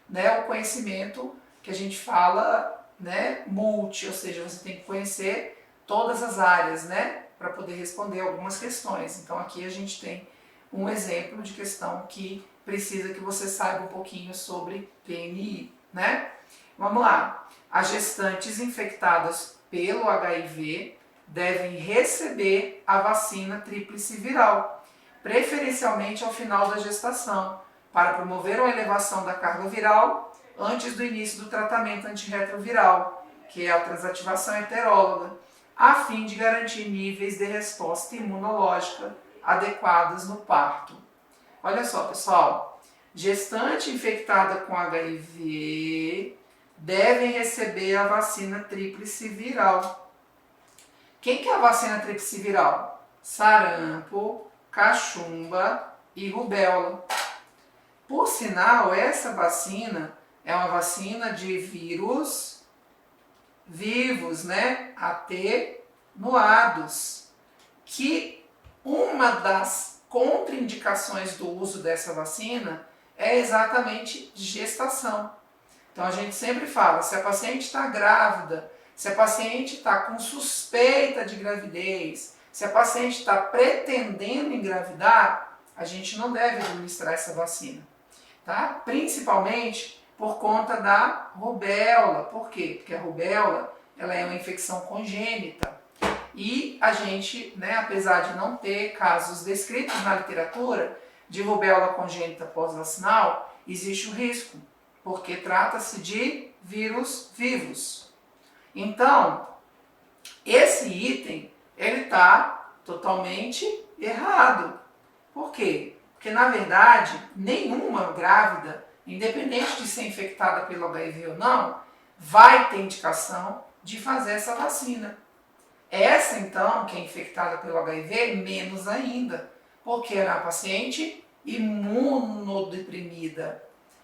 né, o conhecimento que a gente fala, né, multi, ou seja, você tem que conhecer todas as áreas, né, para poder responder algumas questões. Então, aqui a gente tem um exemplo de questão que precisa que você saiba um pouquinho sobre PNI, né? Vamos lá. As gestantes infectadas pelo HIV devem receber a vacina tríplice viral, preferencialmente ao final da gestação, para promover uma elevação da carga viral antes do início do tratamento antirretroviral, que é a transativação heteróloga, a fim de garantir níveis de resposta imunológica adequados no parto. Olha só, pessoal, gestante infectada com HIV devem receber a vacina tríplice viral. Quem que é a vacina tríplice viral? Sarampo, cachumba e rubéola. Por sinal, essa vacina é uma vacina de vírus vivos, né? Atenuados, que uma das contraindicações do uso dessa vacina é exatamente gestação. Então a gente sempre fala, se a paciente está grávida, se a paciente está com suspeita de gravidez, se a paciente está pretendendo engravidar, a gente não deve administrar essa vacina, tá? Principalmente por conta da rubéola. Por quê? Porque a rubéola ela é uma infecção congênita e a gente, né, apesar de não ter casos descritos na literatura de rubéola congênita pós-vacinal, existe o risco, porque trata-se de vírus vivos. Então, esse item, ele está totalmente errado. Por quê? Porque, na verdade, nenhuma grávida, independente de ser infectada pelo HIV ou não, vai ter indicação de fazer essa vacina. Essa, então, que é infectada pelo HIV, menos ainda, porque ela é uma paciente imunodeprimida.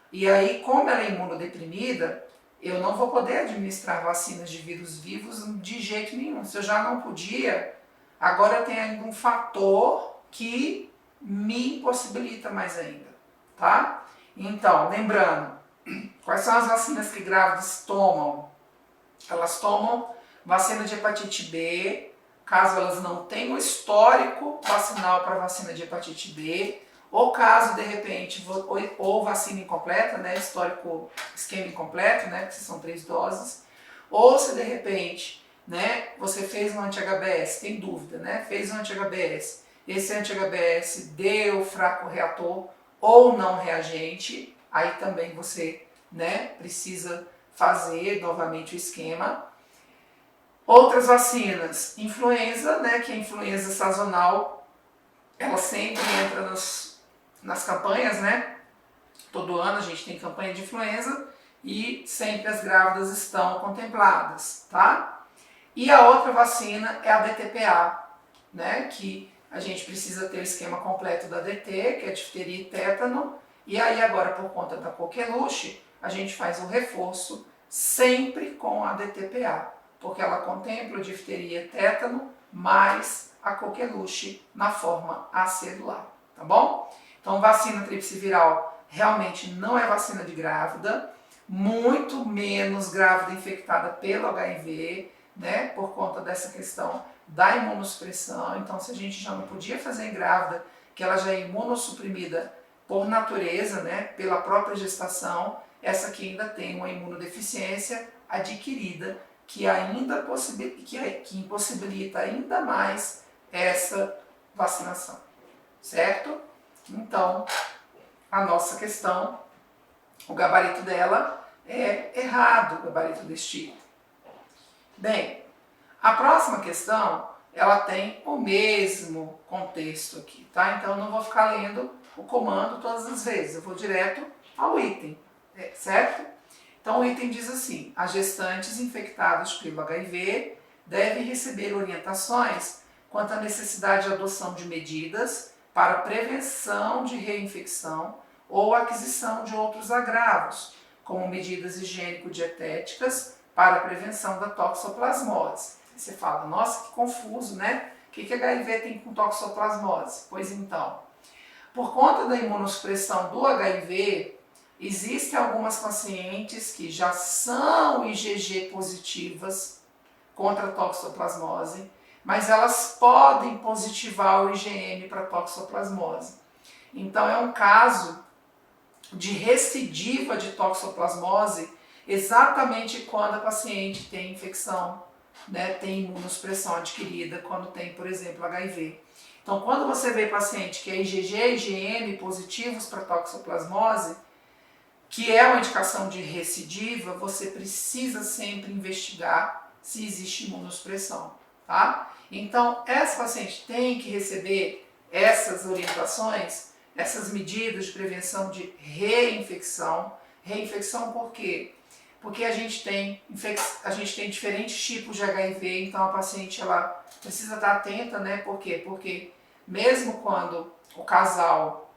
E aí, como ela é imunodeprimida, eu não vou poder administrar vacinas de vírus vivos de jeito nenhum. Se eu já não podia, agora tem ainda um fator que me impossibilita mais ainda, tá? Então, lembrando, quais são as vacinas que grávidas tomam? Elas tomam vacina de hepatite B, caso elas não tenham histórico vacinal para vacina de hepatite B, ou caso, de repente, ou vacina incompleta, né, histórico, esquema incompleto, né, que são 3 doses, ou se de repente, né, você fez um anti-HBS, tem dúvida, né, fez um anti-HBS esse anti-HBS deu fraco reator ou não reagente, aí também você, né, precisa fazer novamente o esquema. Outras vacinas, influenza, né, que é a influenza sazonal, ela sempre entra nas campanhas, né? Todo ano a gente tem campanha de influenza e sempre as grávidas estão contempladas, tá? E a outra vacina é a DTPA, né, que a gente precisa ter o esquema completo da DT, que é difteria e tétano, e aí agora por conta da coqueluche, a gente faz o reforço sempre com a DTPA, porque ela contempla difteria e tétano, mais a coqueluche na forma acedular, tá bom? Então vacina tríplice viral realmente não é vacina de grávida, muito menos grávida infectada pelo HIV, né, por conta dessa questão da imunossupressão. Então, se a gente já não podia fazer em grávida, que ela já é imunossuprimida por natureza, né, pela própria gestação, essa aqui ainda tem uma imunodeficiência adquirida, que impossibilita ainda mais essa vacinação, certo? Então, a nossa questão, o gabarito dela é errado, o gabarito deste item. Bem, a próxima questão, ela tem o mesmo contexto aqui, tá? Então, eu não vou ficar lendo o comando todas as vezes, eu vou direto ao item, certo? Então, o item diz assim: as gestantes infectadas pelo HIV devem receber orientações quanto à necessidade de adoção de medidas para prevenção de reinfecção ou aquisição de outros agravos, como medidas higiênico-dietéticas para a prevenção da toxoplasmose. Você fala, nossa, que confuso, né? O que HIV tem com toxoplasmose? Pois então, por conta da imunossupressão do HIV, existem algumas pacientes que já são IgG positivas contra a toxoplasmose, mas elas podem positivar o IgM para toxoplasmose. Então é um caso de recidiva de toxoplasmose exatamente quando a paciente tem infecção, né, tem imunossupressão adquirida, quando tem, por exemplo, HIV. Então, quando você vê paciente que é IgG e IgM positivos para toxoplasmose, que é uma indicação de recidiva, você precisa sempre investigar se existe imunossupressão, tá? Então, essa paciente tem que receber essas orientações, essas medidas de prevenção de reinfecção. Reinfecção por quê? Porque a gente tem diferentes tipos de HIV, então a paciente ela precisa estar atenta, né? Por quê? Porque mesmo quando o casal,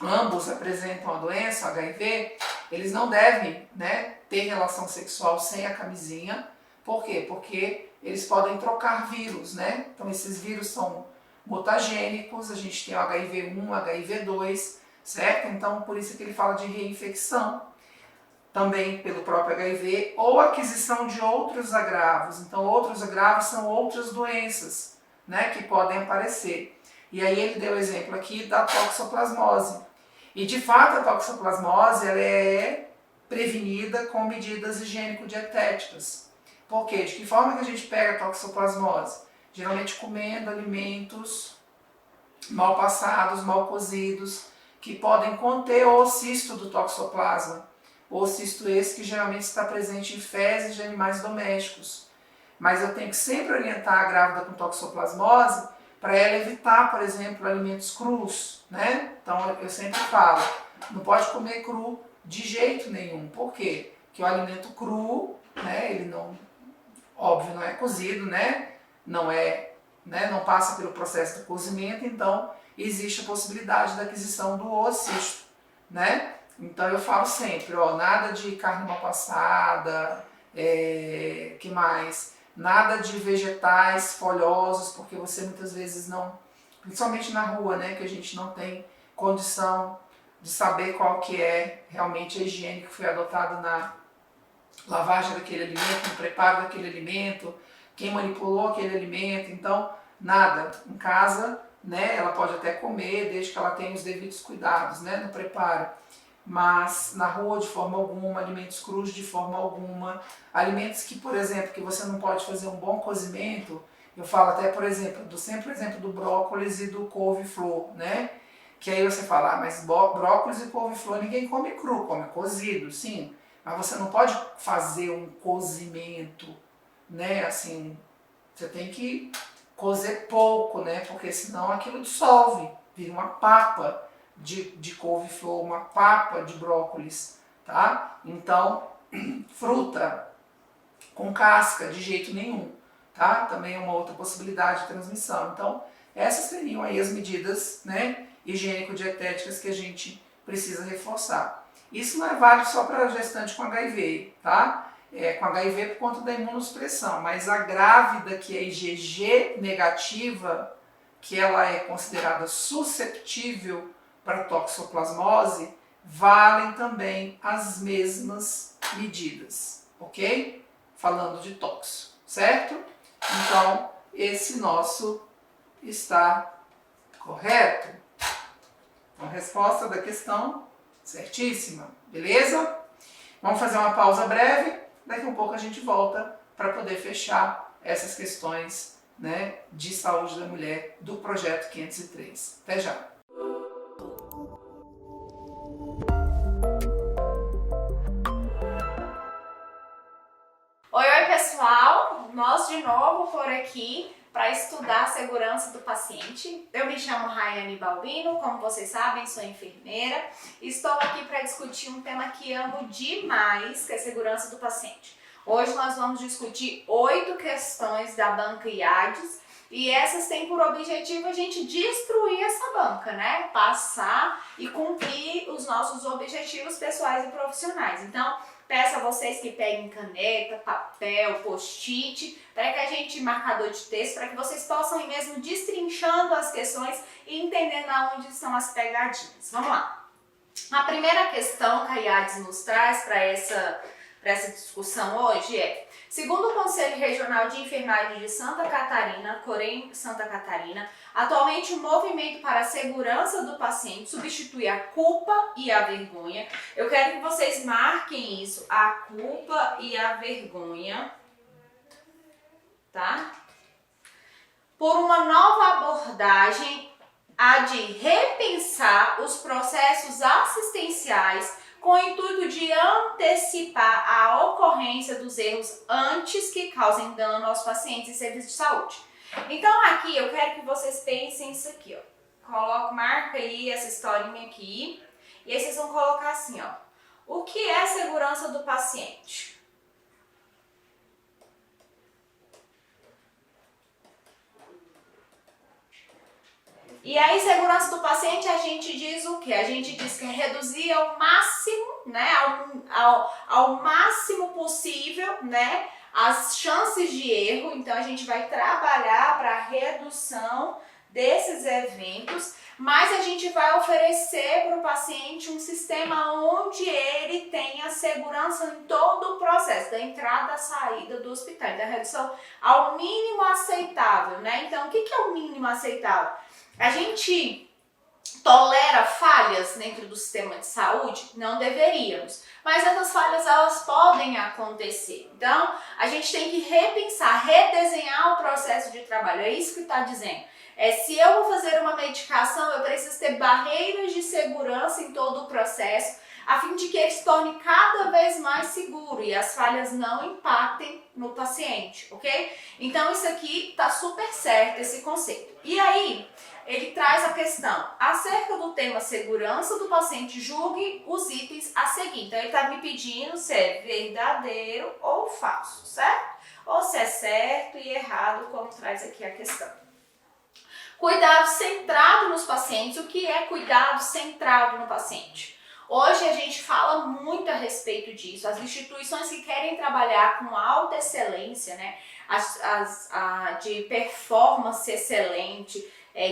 ambos apresentam a doença, o HIV, eles não devem, né, ter relação sexual sem a camisinha. Por quê? Porque eles podem trocar vírus, né? Então esses vírus são mutagênicos, a gente tem o HIV1, HIV2, certo? Então por isso que ele fala de reinfecção, também pelo próprio HIV, ou aquisição de outros agravos. Então outros agravos são outras doenças, né, que podem aparecer. E aí ele deu o exemplo aqui da toxoplasmose. E de fato a toxoplasmose ela é prevenida com medidas higiênico-dietéticas. Por quê? De que forma que a gente pega a toxoplasmose? Geralmente comendo alimentos mal passados, mal cozidos, que podem conter o cisto do toxoplasma. O cisto esse que geralmente está presente em fezes de animais domésticos. Mas eu tenho que sempre orientar a grávida com toxoplasmose para ela evitar, por exemplo, alimentos crus, né? Então eu sempre falo, não pode comer cru de jeito nenhum. Por quê? Porque o alimento cru, né, ele não, óbvio, não é cozido, né? Não passa pelo processo do cozimento, então existe a possibilidade da aquisição do oocisto, né? Então eu falo sempre, ó, nada de carne mal passada, que mais? Nada de vegetais folhosos, porque você muitas vezes não, principalmente na rua, né, que a gente não tem condição de saber qual que é realmente a higiene que foi adotada na lavagem daquele alimento, no preparo daquele alimento, quem manipulou aquele alimento. Então, nada. Em casa, né, ela pode até comer, desde que ela tenha os devidos cuidados, né, no preparo. Mas na rua de forma alguma, alimentos crus de forma alguma, alimentos que, por exemplo, que você não pode fazer um bom cozimento, Eu falo até, por exemplo, sempre o exemplo do brócolis e do couve-flor, né? Que aí você fala, mas brócolis e couve-flor ninguém come cru, come cozido, sim. Mas você não pode fazer um cozimento, né? Assim, você tem que cozer pouco, né? Porque senão aquilo dissolve, vira uma papa de couve-flor, uma papa de brócolis, tá? Então, fruta com casca, de jeito nenhum, tá? Também é uma outra possibilidade de transmissão. Então, essas seriam aí as medidas, né, higiênico-dietéticas que a gente precisa reforçar. Isso não é válido só para gestante com HIV, tá? Com HIV por conta da imunossupressão, mas a grávida que é IgG negativa, que ela é considerada susceptível para toxoplasmose, valem também as mesmas medidas, ok? Falando de toxo, certo? Então, esse nosso está correto? A resposta da questão certíssima, beleza? Vamos fazer uma pausa breve, daqui a um pouco a gente volta para poder fechar essas questões, né, de saúde da mulher do projeto 503. Até já! Oi, pessoal! Nós de novo por aqui para estudar a segurança do paciente. Eu me chamo Rayane Balbino, como vocês sabem, sou enfermeira. Estou aqui para discutir um tema que amo demais, que é a segurança do paciente. Hoje nós vamos discutir 8 questões da banca IADES e essas têm por objetivo a gente destruir essa banca, né? Passar e cumprir os nossos objetivos pessoais e profissionais. Então, peço a vocês que peguem caneta, papel, post-it, para que a gente, marcador de texto, para que vocês possam ir mesmo destrinchando as questões e entendendo aonde estão as pegadinhas. Vamos lá. A primeira questão que a IADES nos traz para essa discussão hoje é: segundo o Conselho Regional de Enfermagem de Santa Catarina, Corém Santa Catarina, atualmente o movimento para a segurança do paciente substitui a culpa e a vergonha. Eu quero que vocês marquem isso, a culpa e a vergonha, tá? Por uma nova abordagem, a de repensar os processos assistenciais com o intuito de antecipar a ocorrência dos erros antes que causem dano aos pacientes e serviços de saúde. Então aqui eu quero que vocês pensem isso aqui, ó. Marca aí essa historinha aqui e aí vocês vão colocar assim, ó. O que é segurança do paciente? E aí, segurança do paciente, a gente diz o quê? A gente diz que é reduzir ao máximo, né, ao máximo possível, né, as chances de erro. Então, a gente vai trabalhar para a redução desses eventos, mas a gente vai oferecer para o paciente um sistema onde ele tenha segurança em todo o processo, da entrada à saída do hospital. Então, a redução ao mínimo aceitável, né? Então, o que é o mínimo aceitável? A gente tolera falhas dentro do sistema de saúde? Não deveríamos, mas essas falhas elas podem acontecer. Então, a gente tem que repensar, redesenhar o processo de trabalho. É isso que está dizendo. Se eu vou fazer uma medicação, eu preciso ter barreiras de segurança em todo o processo, a fim de que ele se torne cada vez mais seguro e as falhas não impactem no paciente, ok? Então, isso aqui está super certo, esse conceito. E aí, ele traz a questão: acerca do tema segurança do paciente, julgue os itens a seguir. Então, ele está me pedindo se é verdadeiro ou falso, certo? Ou se é certo e errado, como traz aqui a questão. Cuidado centrado nos pacientes. O que é cuidado centrado no paciente? Hoje a gente fala muito a respeito disso. As instituições que querem trabalhar com alta excelência, né, de performance excelente,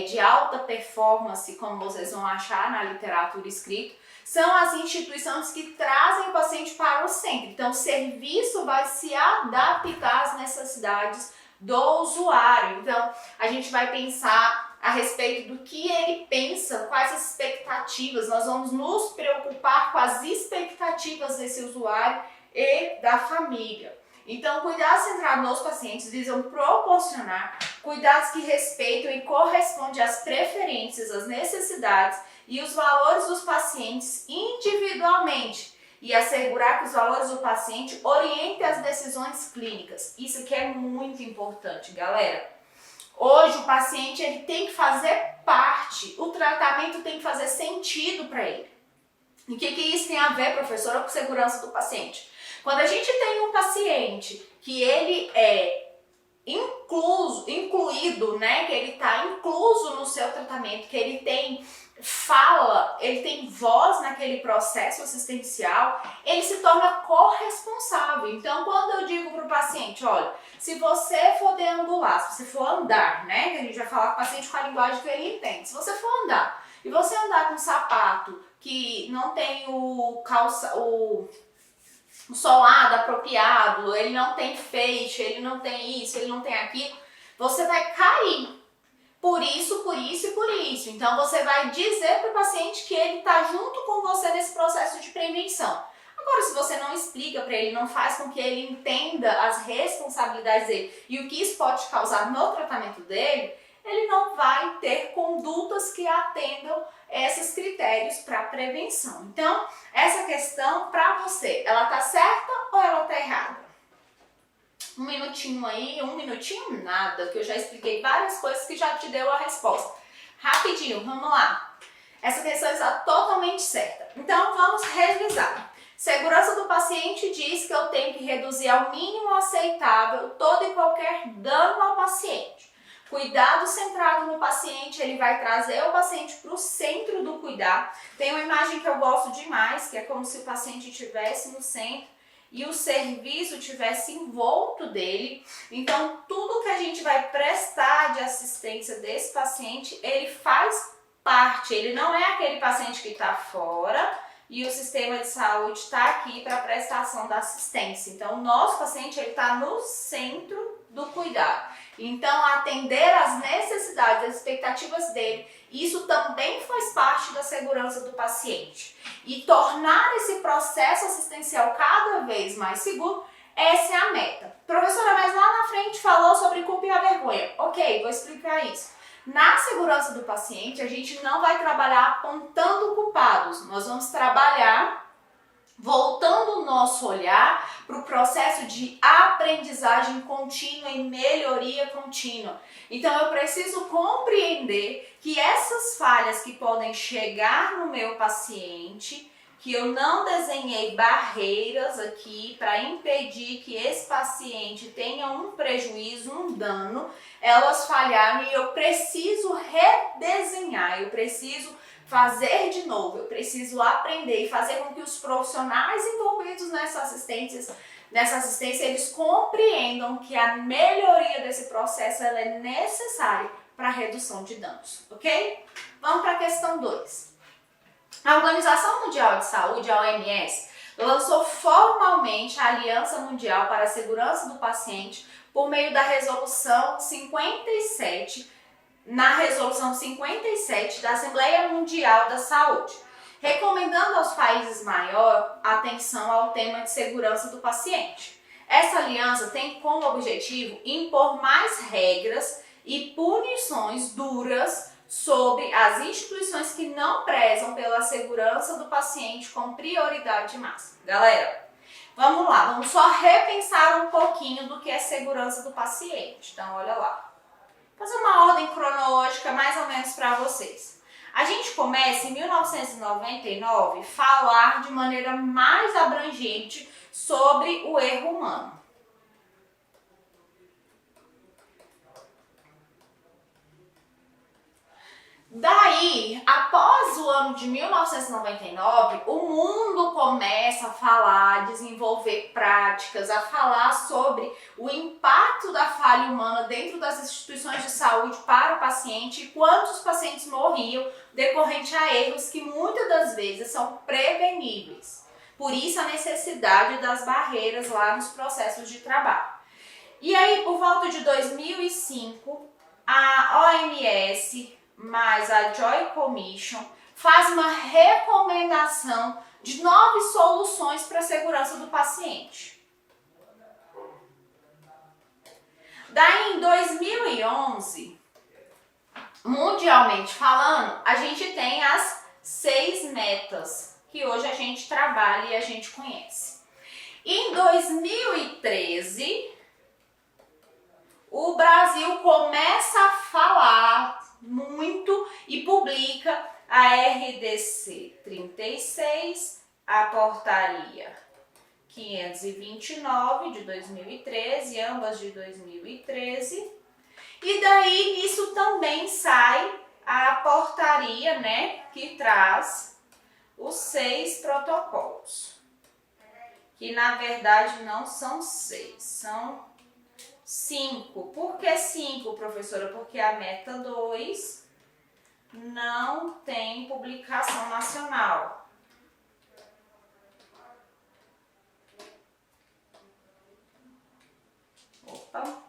de alta performance, como vocês vão achar na literatura escrita, são as instituições que trazem o paciente para o centro. Então, o serviço vai se adaptar às necessidades do usuário. Então, a gente vai pensar a respeito do que ele pensa, quais as expectativas. Nós vamos nos preocupar com as expectativas desse usuário e da família. Então, cuidado centrado nos pacientes visam proporcionar Cuidados que respeitam e correspondem às preferências, às necessidades e os valores dos pacientes individualmente e assegurar que os valores do paciente orientem as decisões clínicas. Isso aqui é muito importante, galera. Hoje o paciente ele tem que fazer parte, o tratamento tem que fazer sentido para ele. E o que isso tem a ver, professora, com segurança do paciente? Quando a gente tem um paciente que ele é incluído, né, que ele está incluso no seu tratamento, que ele tem fala, ele tem voz naquele processo assistencial, ele se torna corresponsável. Então, quando eu digo para o paciente, olha, se você for deambular, se você for andar, né, que a gente vai falar com o paciente com a linguagem que ele entende, se você for andar e você andar com um sapato que não tem o solado apropriado, ele não tem feixe, ele não tem isso, ele não tem aquilo, você vai cair. Por isso, por isso e por isso. Então, você vai dizer para o paciente que ele está junto com você nesse processo de prevenção. Agora, se você não explica para ele, não faz com que ele entenda as responsabilidades dele e o que isso pode causar no tratamento dele, ele não vai ter condutas que atendam esses critérios para prevenção. Então, essa questão para você, ela tá certa ou ela tá errada? Um minutinho aí, um minutinho nada, que eu já expliquei várias coisas que já te deu a resposta. Rapidinho, vamos lá. Essa questão está totalmente certa. Então, vamos revisar. Segurança do paciente diz que eu tenho que reduzir ao mínimo aceitável todo e qualquer dano ao paciente. Cuidado centrado no paciente, ele vai trazer o paciente para o centro do cuidado. Tem uma imagem que eu gosto demais, que é como se o paciente estivesse no centro e o serviço tivesse envolto dele. Então, tudo que a gente vai prestar de assistência desse paciente, ele faz parte. Ele não é aquele paciente que está fora e o sistema de saúde está aqui para prestação da assistência. Então, o nosso paciente está no centro do cuidado. Então, atender às necessidades, às expectativas dele, isso também faz parte da segurança do paciente. E tornar esse processo assistencial cada vez mais seguro, essa é a meta. Professora, mas lá na frente falou sobre culpa e a vergonha. Ok, vou explicar isso. Na segurança do paciente, a gente não vai trabalhar apontando culpados. Nós vamos trabalhar voltando o nosso olhar para o processo de aprendizagem contínua e melhoria contínua. Então, eu preciso compreender que essas falhas que podem chegar no meu paciente, que eu não desenhei barreiras aqui para impedir que esse paciente tenha um prejuízo, um dano, elas falharam e eu preciso redesenhar, eu preciso fazer de novo, eu preciso aprender e fazer com que os profissionais envolvidos nessa assistência, eles compreendam que a melhoria desse processo ela é necessária para a redução de danos, ok? Vamos para a questão 2. A Organização Mundial de Saúde, a OMS, lançou formalmente a Aliança Mundial para a Segurança do Paciente por meio da Resolução 57, na Resolução 57 da Assembleia Mundial da Saúde, recomendando aos países maior atenção ao tema de segurança do paciente. Essa aliança tem como objetivo impor mais regras e punições duras sobre as instituições que não prezam pela segurança do paciente com prioridade máxima. Galera, vamos lá, vamos só repensar um pouquinho do que é segurança do paciente. Então, olha lá. Vou fazer uma ordem cronológica mais ou menos para vocês. A gente começa em 1999 a falar de maneira mais abrangente sobre o erro humano. Daí, após o ano de 1999, o mundo começa a falar, desenvolver práticas, a falar sobre o impacto da falha humana dentro das instituições de saúde para o paciente e quantos pacientes morriam decorrente a erros que muitas das vezes são preveníveis. Por isso a necessidade das barreiras lá nos processos de trabalho. E aí, por volta de 2005, a OMS mais a Joint Commission faz uma recomendação de 9 soluções para a segurança do paciente. Daí, em 2008, 2011, mundialmente falando, a gente tem as 6 metas que hoje a gente trabalha e a gente conhece. Em 2013, o Brasil começa a falar muito e publica a RDC 36, a portaria 529 de 2013, ambas de 2013. E daí nisso também sai a portaria, né, que traz os 6 protocolos. Que na verdade não são 6, são 5. Por que 5, professora? Porque a meta 2 não tem publicação nacional. Opa.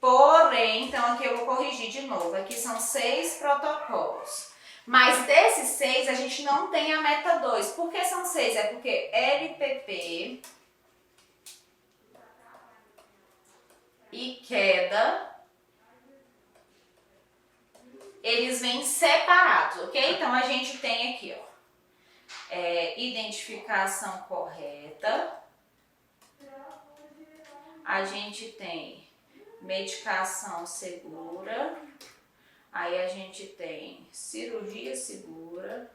Porém, então aqui eu vou corrigir de novo. Aqui são 6 protocolos. Mas desses 6 a gente não tem a meta 2. Por que são 6? É porque LPP e queda, eles vêm separados, ok? Então a gente tem aqui, ó, identificação correta, a gente tem medicação segura, aí a gente tem cirurgia segura,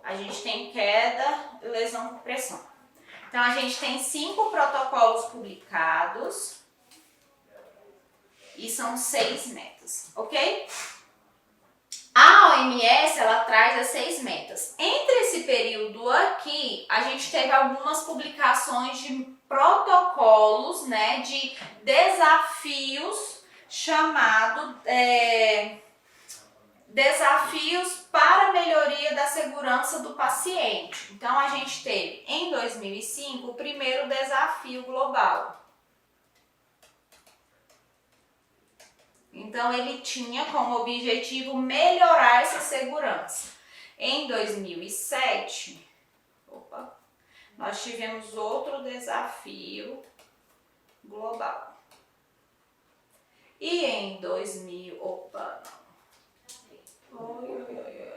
a gente tem queda e lesão por pressão. Então, a gente tem 5 protocolos publicados e são 6 metas, ok? A OMS, ela traz as 6 metas. Entre esse período aqui, a gente teve algumas publicações de protocolos, né, de desafios chamado desafios para a melhoria da segurança do paciente. Então, a gente teve, em 2005, o primeiro desafio global. Então, ele tinha como objetivo melhorar essa segurança. Em 2007, nós tivemos outro desafio global. E em 2000...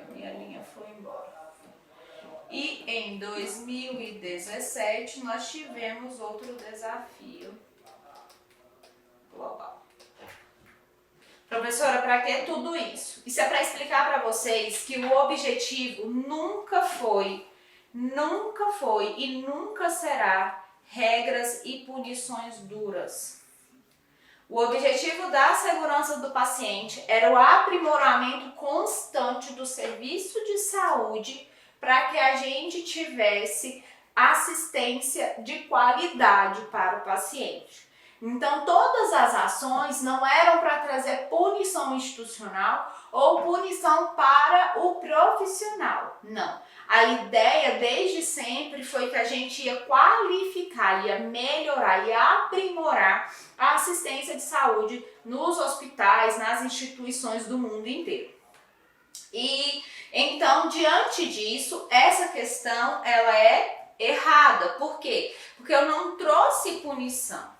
minha linha foi embora. E em 2017 nós tivemos outro desafio global. Professora, para que tudo isso? Isso é para explicar para vocês que o objetivo nunca foi e nunca será regras e punições duras. O objetivo da segurança do paciente era o aprimoramento constante do serviço de saúde para que a gente tivesse assistência de qualidade para o paciente. Então, todas as ações não eram para trazer punição institucional ou punição para o profissional, não. A ideia desde sempre foi que a gente ia qualificar, ia melhorar, ia aprimorar a assistência de saúde nos hospitais, nas instituições do mundo inteiro. E então, diante disso, essa questão ela é errada. Por quê? Porque eu não trouxe punição,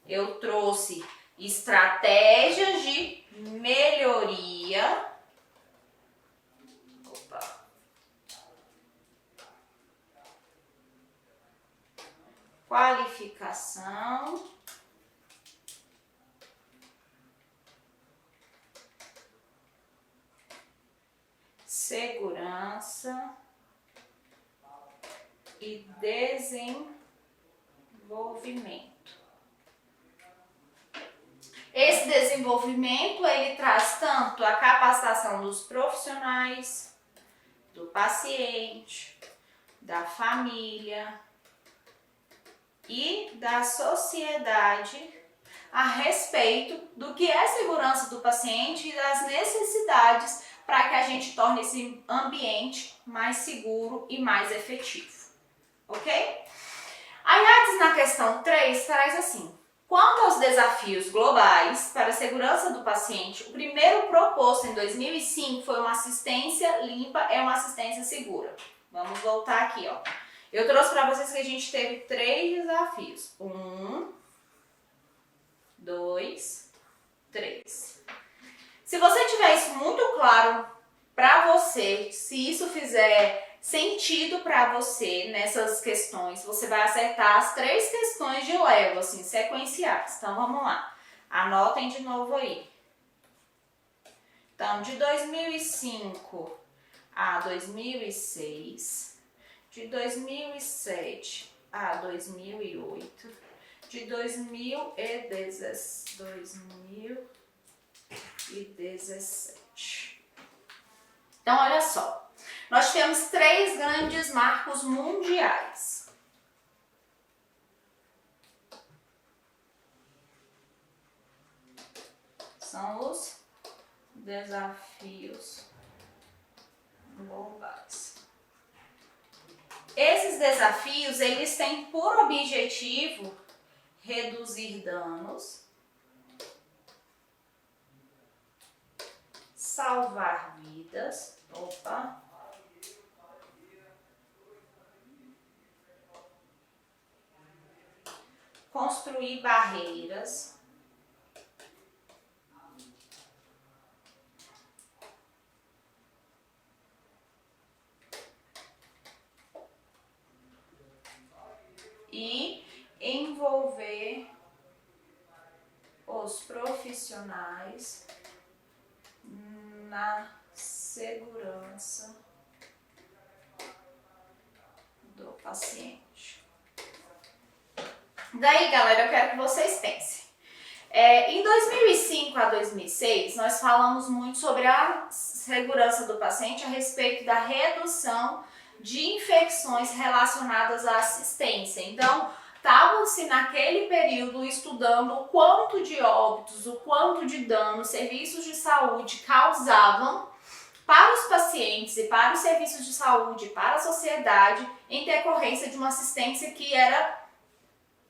eu trouxe estratégias de melhoria. Qualificação, segurança e desenvolvimento. Esse desenvolvimento ele traz tanto a capacitação dos profissionais, do paciente, da família e da sociedade a respeito do que é segurança do paciente e das necessidades para que a gente torne esse ambiente mais seguro e mais efetivo, ok? A IATS na questão 3 traz assim: quanto aos desafios globais para a segurança do paciente, o primeiro proposto em 2005 foi uma assistência limpa, uma assistência segura. Vamos voltar aqui, ó. Eu trouxe para vocês que a gente teve 3 desafios. 1, 2, 3. Se você tiver isso muito claro para você, se isso fizer sentido para você nessas questões, você vai acertar as 3 questões de level, assim, sequenciais. Então, vamos lá. Anotem de novo aí. Então, de 2005 a 2006, de 2007 a 2008, de 2017. Então, olha só. Nós tivemos 3 grandes marcos mundiais. São os desafios globais. Esses desafios, eles têm por objetivo reduzir danos, salvar vidas, construir barreiras, e envolver os profissionais na segurança do paciente. Daí, galera, eu quero que vocês pensem. Em 2005 a 2006, nós falamos muito sobre a segurança do paciente a respeito da redução de infecções relacionadas à assistência. Então, estavam-se naquele período estudando o quanto de óbitos, o quanto de danos serviços de saúde causavam para os pacientes e para os serviços de saúde, para a sociedade, em decorrência de uma assistência que era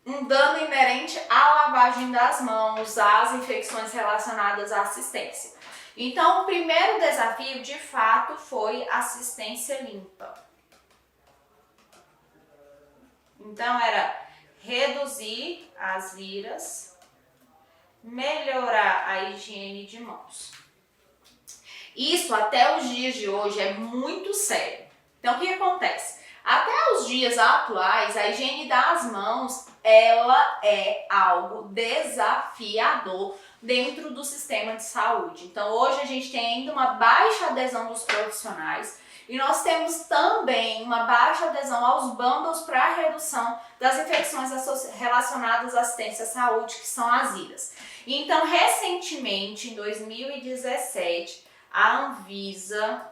um dano inerente à lavagem das mãos, às infecções relacionadas à assistência. Então, o primeiro desafio, de fato, foi assistência limpa. Então, era reduzir as viras, melhorar a higiene de mãos. Isso, até os dias de hoje, é muito sério. Então, o que acontece? Até os dias atuais, a higiene das mãos, ela é algo desafiador dentro do sistema de saúde. Então, hoje a gente tem ainda uma baixa adesão dos profissionais e nós temos também uma baixa adesão aos bundles para a redução das infecções relacionadas à assistência à saúde, que são as IRAs. Então, recentemente, em 2017, a Anvisa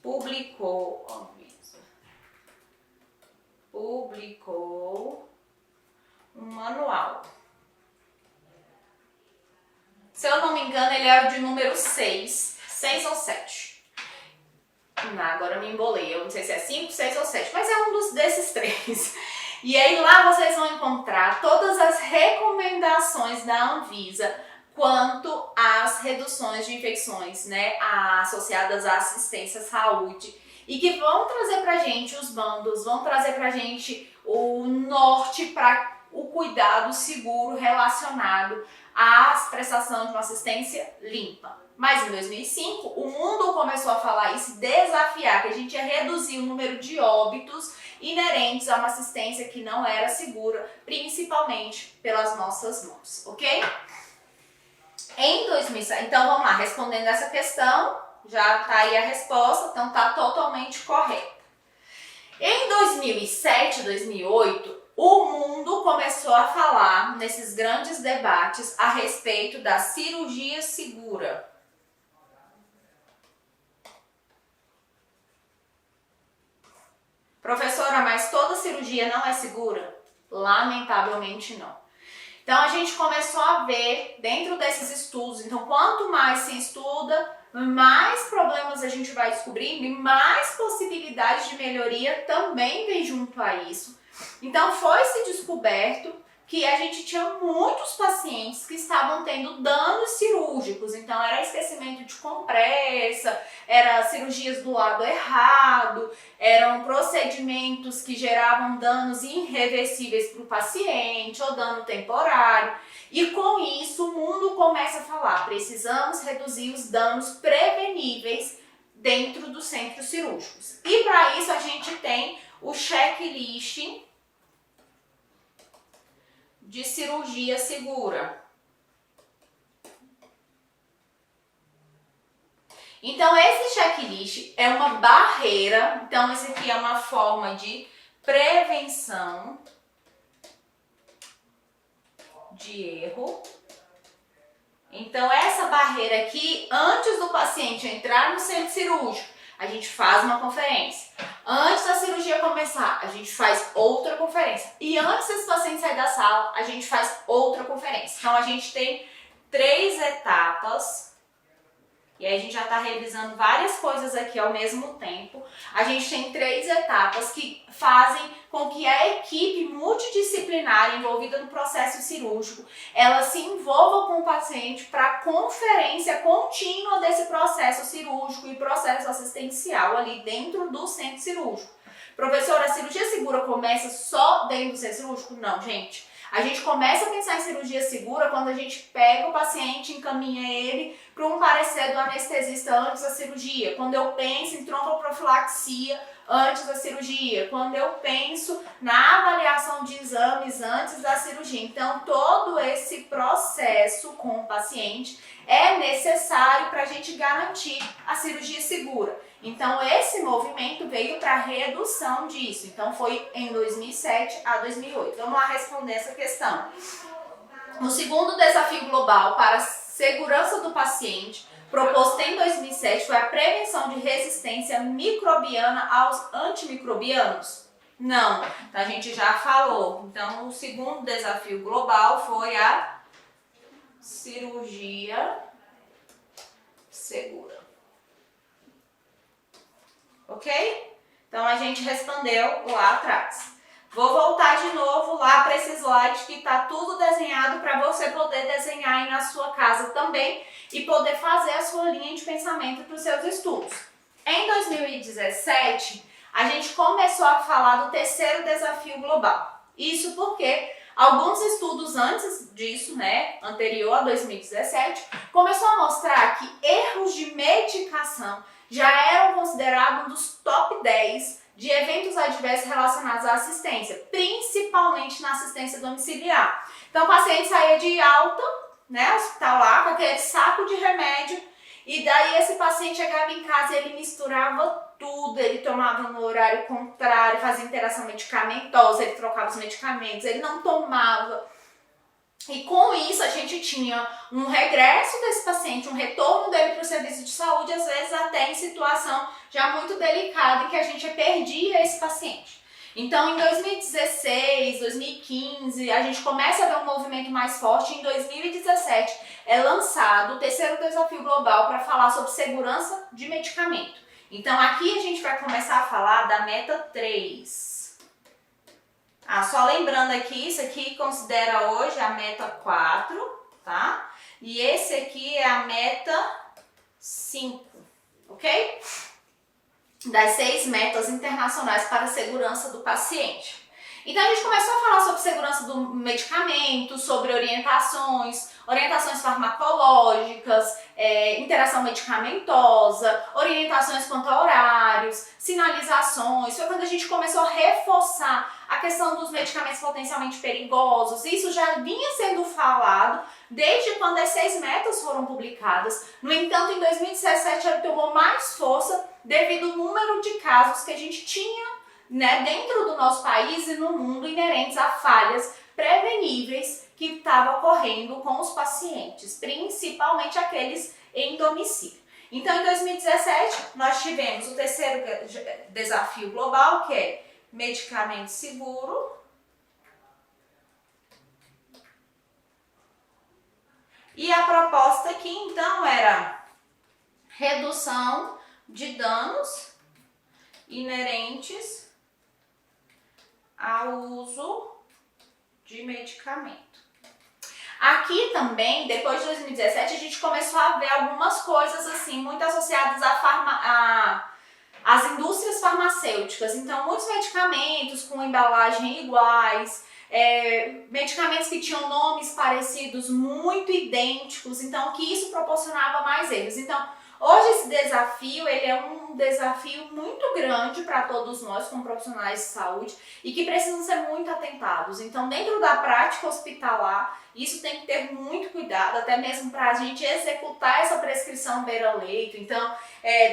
publicou um manual. Se eu não me engano, ele é o de número 6 ou 7. Agora eu me embolei, eu não sei se é 5, 6 ou 7, mas é um desses 3. E aí lá vocês vão encontrar todas as recomendações da Anvisa quanto às reduções de infecções, né, associadas à assistência à saúde, e que vão trazer pra gente os bundles, vão trazer pra gente o norte para o cuidado seguro relacionado à prestação de uma assistência limpa. Mas em 2005, o mundo começou a falar e se desafiar, que a gente ia reduzir o número de óbitos inerentes a uma assistência que não era segura, principalmente pelas nossas mãos, ok? Em 2007, então vamos lá, respondendo essa questão, já tá aí a resposta, então tá totalmente correta. Em 2007, 2008, o mundo começou a falar nesses grandes debates a respeito da cirurgia segura. Professora, mas toda cirurgia não é segura? Lamentavelmente não. Então a gente começou a ver dentro desses estudos, então quanto mais se estuda, mais problemas a gente vai descobrindo e mais possibilidades de melhoria também vem junto a isso. Então foi-se descoberto que a gente tinha muitos pacientes que estavam tendo danos cirúrgicos. Então, era esquecimento de compressa, era cirurgias do lado errado, eram procedimentos que geravam danos irreversíveis para o paciente ou dano temporário. E com isso, o mundo começa a falar, precisamos reduzir os danos preveníveis dentro dos centros cirúrgicos. E para isso, a gente tem o checklist de cirurgia segura. Então, esse checklist é uma barreira. Então, esse aqui é uma forma de prevenção de erro. Então, essa barreira aqui, antes do paciente entrar no centro cirúrgico, a gente faz uma conferência. Antes da cirurgia começar, a gente faz outra conferência. E antes desse paciente sair da sala, a gente faz outra conferência. Então, a gente tem 3 etapas. E aí, a gente já está revisando várias coisas aqui ao mesmo tempo. A gente tem 3 etapas que fazem com que a equipe multidisciplinar envolvida no processo cirúrgico, ela se envolva com o paciente para a conferência contínua desse processo cirúrgico e processo assistencial ali dentro do centro cirúrgico. Professora, a cirurgia segura começa só dentro do centro cirúrgico? Não, gente. A gente começa a pensar em cirurgia segura quando a gente pega o paciente, encaminha ele para um parecer do anestesista antes da cirurgia. Quando eu penso em tromboprofilaxia antes da cirurgia. Quando eu penso na avaliação de exames antes da cirurgia. Então, todo esse processo com o paciente é necessário para a gente garantir a cirurgia segura. Então, esse movimento veio para redução disso. Então, foi em 2007 a 2008. Vamos lá responder essa questão. O segundo desafio global para a segurança do paciente, proposto em 2007, foi a prevenção de resistência microbiana aos antimicrobianos? Não, a gente já falou. Então, o segundo desafio global foi a cirurgia segura. Ok? Então, a gente respondeu lá atrás. Vou voltar de novo lá para esse slide que está tudo desenhado para você poder desenhar aí na sua casa também e poder fazer a sua linha de pensamento para os seus estudos. Em 2017, a gente começou a falar do terceiro desafio global. Isso porque alguns estudos antes disso, anterior a 2017, começou a mostrar que erros de medicação já eram considerados um dos top 10 de eventos adversos relacionados à assistência, principalmente na assistência domiciliar. Então, o paciente saía de alta, hospitalar, com aquele saco de remédio, e daí esse paciente chegava em casa e ele misturava tudo, ele tomava no horário contrário, fazia interação medicamentosa, ele trocava os medicamentos, ele não tomava. E com isso a gente tinha um regresso desse paciente, um retorno dele para o serviço de saúde, às vezes até em situação já muito delicada em que a gente perdia esse paciente. Então, em 2016, 2015, a gente começa a ver um movimento mais forte. Em 2017 é lançado o terceiro desafio global para falar sobre segurança de medicamento. Então, aqui a gente vai começar a falar da meta 3. Só lembrando aqui, isso aqui considera hoje a meta 4, tá? E esse aqui é a meta 5, ok? Das 6 metas internacionais para a segurança do paciente. Então, a gente começou a falar sobre segurança do medicamento, sobre orientações farmacológicas, interação medicamentosa, orientações quanto a horários, sinalizações. Foi quando a gente começou a reforçar a questão dos medicamentos potencialmente perigosos. Isso já vinha sendo falado desde quando as 6 metas foram publicadas. No entanto, em 2017, ela tomou mais força devido ao número de casos que a gente tinha dentro do nosso país e no mundo inerentes a falhas preveníveis que estavam ocorrendo com os pacientes, principalmente aqueles em domicílio. Então, em 2017, nós tivemos o terceiro desafio global, que é medicamento seguro. E a proposta aqui, então, era redução de danos inerentes ao uso de medicamento. Aqui também, depois de 2017, a gente começou a ver algumas coisas assim, muito associadas às indústrias farmacêuticas. Então, muitos medicamentos com embalagem iguais, medicamentos que tinham nomes parecidos, muito idênticos, então que isso proporcionava mais erros. Então, hoje esse desafio, ele é um desafio muito grande para todos nós como profissionais de saúde e que precisam ser muito atentados. Então, dentro da prática hospitalar, isso tem que ter muito cuidado, até mesmo para a gente executar essa prescrição beira-leito. Então,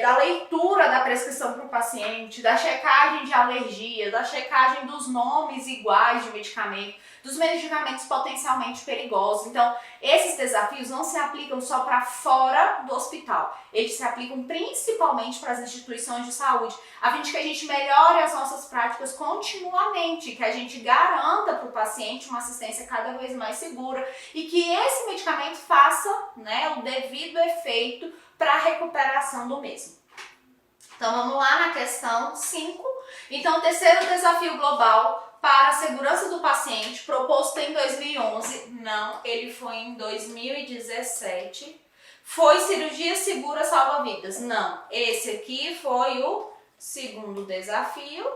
da leitura da prescrição para o paciente, da checagem de alergia, da checagem dos nomes iguais de medicamento, dos medicamentos potencialmente perigosos. Então, esses desafios não se aplicam só para fora do hospital, eles se aplicam principalmente para as instituições de saúde, a fim de que a gente melhore as nossas práticas continuamente, que a gente garanta para o paciente uma assistência cada vez mais segura e que esse medicamento faça, o devido efeito para a recuperação do mesmo. Então, vamos lá na questão 5. Então, o terceiro desafio global para a segurança do paciente, proposto em 2011, não, ele foi em 2017, foi cirurgia segura salva-vidas. Não, esse aqui foi o segundo desafio.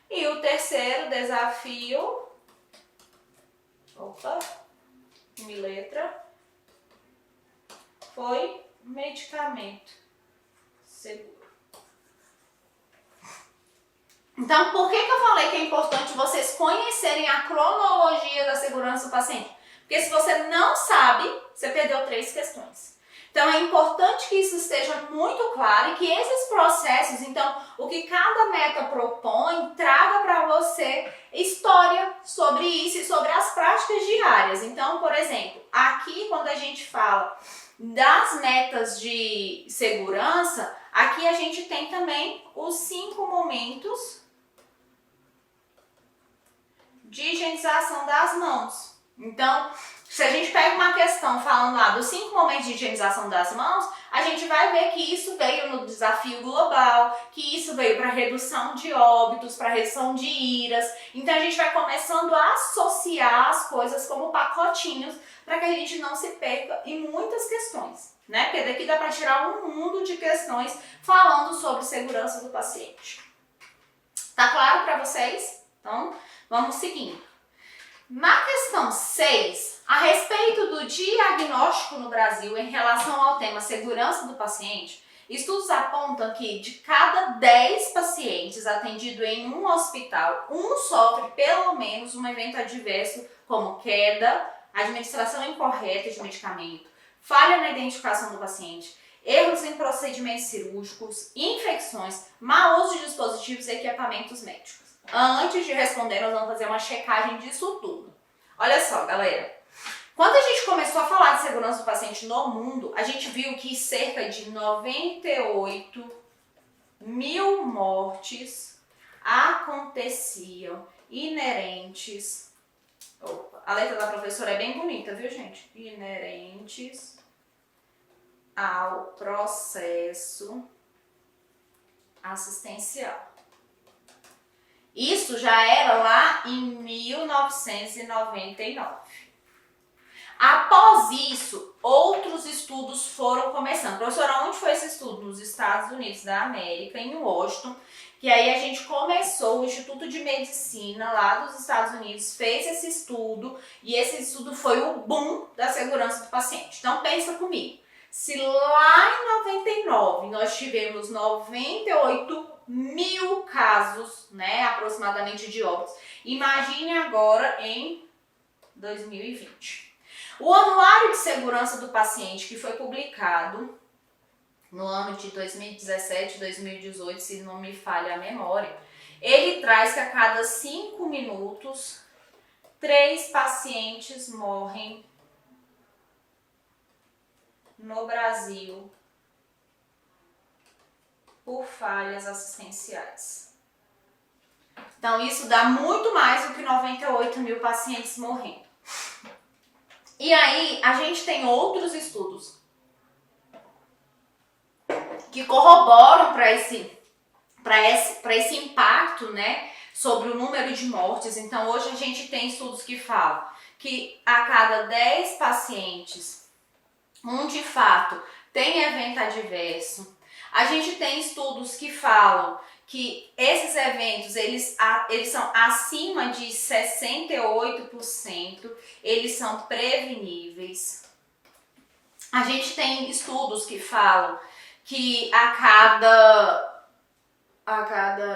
E o terceiro desafio, foi medicamento seguro. Então, por que eu falei que é importante vocês conhecerem a cronologia da segurança do paciente? Porque se você não sabe, você perdeu 3 questões. Então, é importante que isso esteja muito claro e que esses processos, então, o que cada meta propõe, traga para você história sobre isso e sobre as práticas diárias. Então, por exemplo, aqui quando a gente fala das metas de segurança, aqui a gente tem também os 5 momentos de higienização das mãos. Então, se a gente pega uma questão falando lá dos 5 momentos de higienização das mãos, a gente vai ver que isso veio no desafio global, que isso veio para redução de óbitos, para redução de iras. Então a gente vai começando a associar as coisas como pacotinhos para que a gente não se perca em muitas questões, Porque daqui dá para tirar um mundo de questões falando sobre segurança do paciente. Tá claro para vocês? Então, vamos seguindo. Na questão 6, a respeito do diagnóstico no Brasil em relação ao tema segurança do paciente, estudos apontam que de cada 10 pacientes atendidos em um hospital, um sofre pelo menos um evento adverso como queda, administração incorreta de medicamento, falha na identificação do paciente, erros em procedimentos cirúrgicos, infecções, mau uso de dispositivos e equipamentos médicos. Antes de responder, nós vamos fazer uma checagem disso tudo. Olha só, galera. Quando a gente começou a falar de segurança do paciente no mundo, a gente viu que cerca de 98 mil mortes aconteciam inerentes... a letra da professora é bem bonita, viu, gente? Inerentes ao processo assistencial. Isso já era lá em 1999. Após isso, outros estudos foram começando. Professora, onde foi esse estudo? Nos Estados Unidos da América, em Washington. Que aí a gente começou, o Instituto de Medicina lá dos Estados Unidos fez esse estudo. E esse estudo foi o boom da segurança do paciente. Então pensa comigo. Se lá em 99 nós tivemos 98 mil casos, aproximadamente de óbitos, imagine agora em 2020. O Anuário de Segurança do Paciente, que foi publicado no ano de 2017, 2018, se não me falha a memória, ele traz que a cada 5 minutos, 3 pacientes morrem no Brasil por falhas assistenciais. Então, isso dá muito mais do que 98 mil pacientes morrendo. E aí, a gente tem outros estudos que corroboram para esse impacto, sobre o número de mortes. Então, hoje a gente tem estudos que falam que a cada 10 pacientes, um de fato tem evento adverso. A gente tem estudos que falam que esses eventos, eles são acima de 68%, eles são preveníveis. A gente tem estudos que falam que a cada,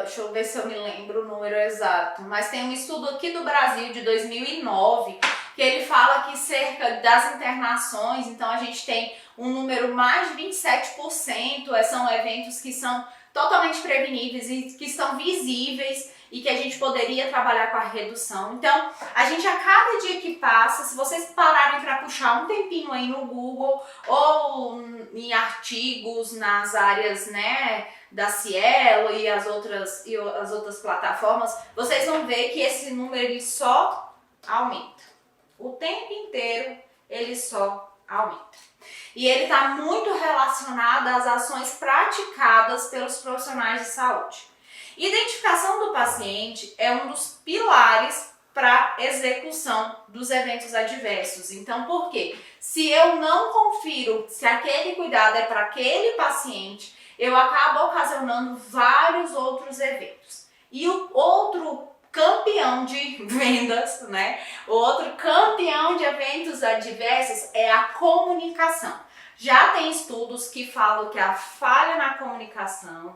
deixa eu ver se eu me lembro o número exato, mas tem um estudo aqui do Brasil de 2009 que ele fala que cerca das internações, então a gente tem um número mais de 27%, são eventos que são totalmente preveníveis e que estão visíveis e que a gente poderia trabalhar com a redução. Então, a gente a cada dia que passa, se vocês pararem para puxar um tempinho aí no Google ou em artigos nas áreas, né, da Cielo e as outras plataformas, vocês vão ver que esse número ele só aumenta. O tempo inteiro ele só aumenta. E ele está muito relacionado às ações praticadas pelos profissionais de saúde. Identificação do paciente é um dos pilares para execução dos eventos adversos. Então, por quê? Se eu não confiro se aquele cuidado é para aquele paciente, eu acabo ocasionando vários outros eventos. E o outro campeão de vendas, né? O outro campeão de eventos adversos é a comunicação. Já tem estudos que falam que a falha na comunicação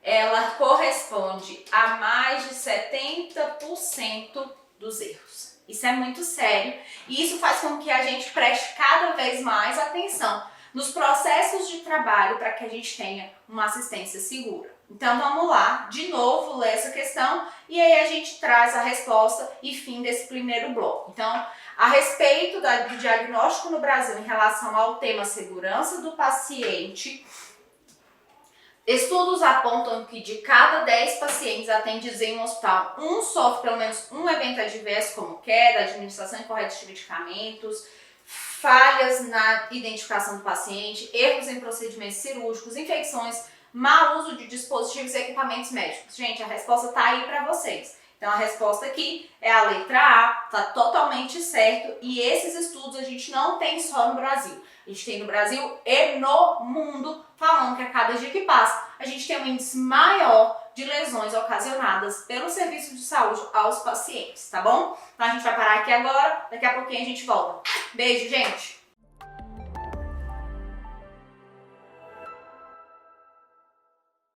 ela corresponde a mais de 70% dos erros. Isso é muito sério e isso faz com que a gente preste cada vez mais atenção nos processos de trabalho para que a gente tenha uma assistência segura. Então vamos lá, de novo, ler essa questão e aí a gente traz a resposta e fim desse primeiro bloco. Então, a respeito do diagnóstico no Brasil em relação ao tema segurança do paciente, estudos apontam que de cada 10 pacientes atendidos em um hospital, um sofre pelo menos um evento adverso, como queda, administração incorreta de medicamentos, falhas na identificação do paciente, erros em procedimentos cirúrgicos, infecções, mau uso de dispositivos e equipamentos médicos. Gente, a resposta está aí para vocês. Então a resposta aqui é a letra A, está totalmente certo. E esses estudos a gente não tem só no Brasil. A gente tem no Brasil e no mundo, falando que a cada dia que passa, a gente tem um índice maior de lesões ocasionadas pelo serviço de saúde aos pacientes, tá bom? Então a gente vai parar aqui agora, daqui a pouquinho a gente volta. Beijo, gente!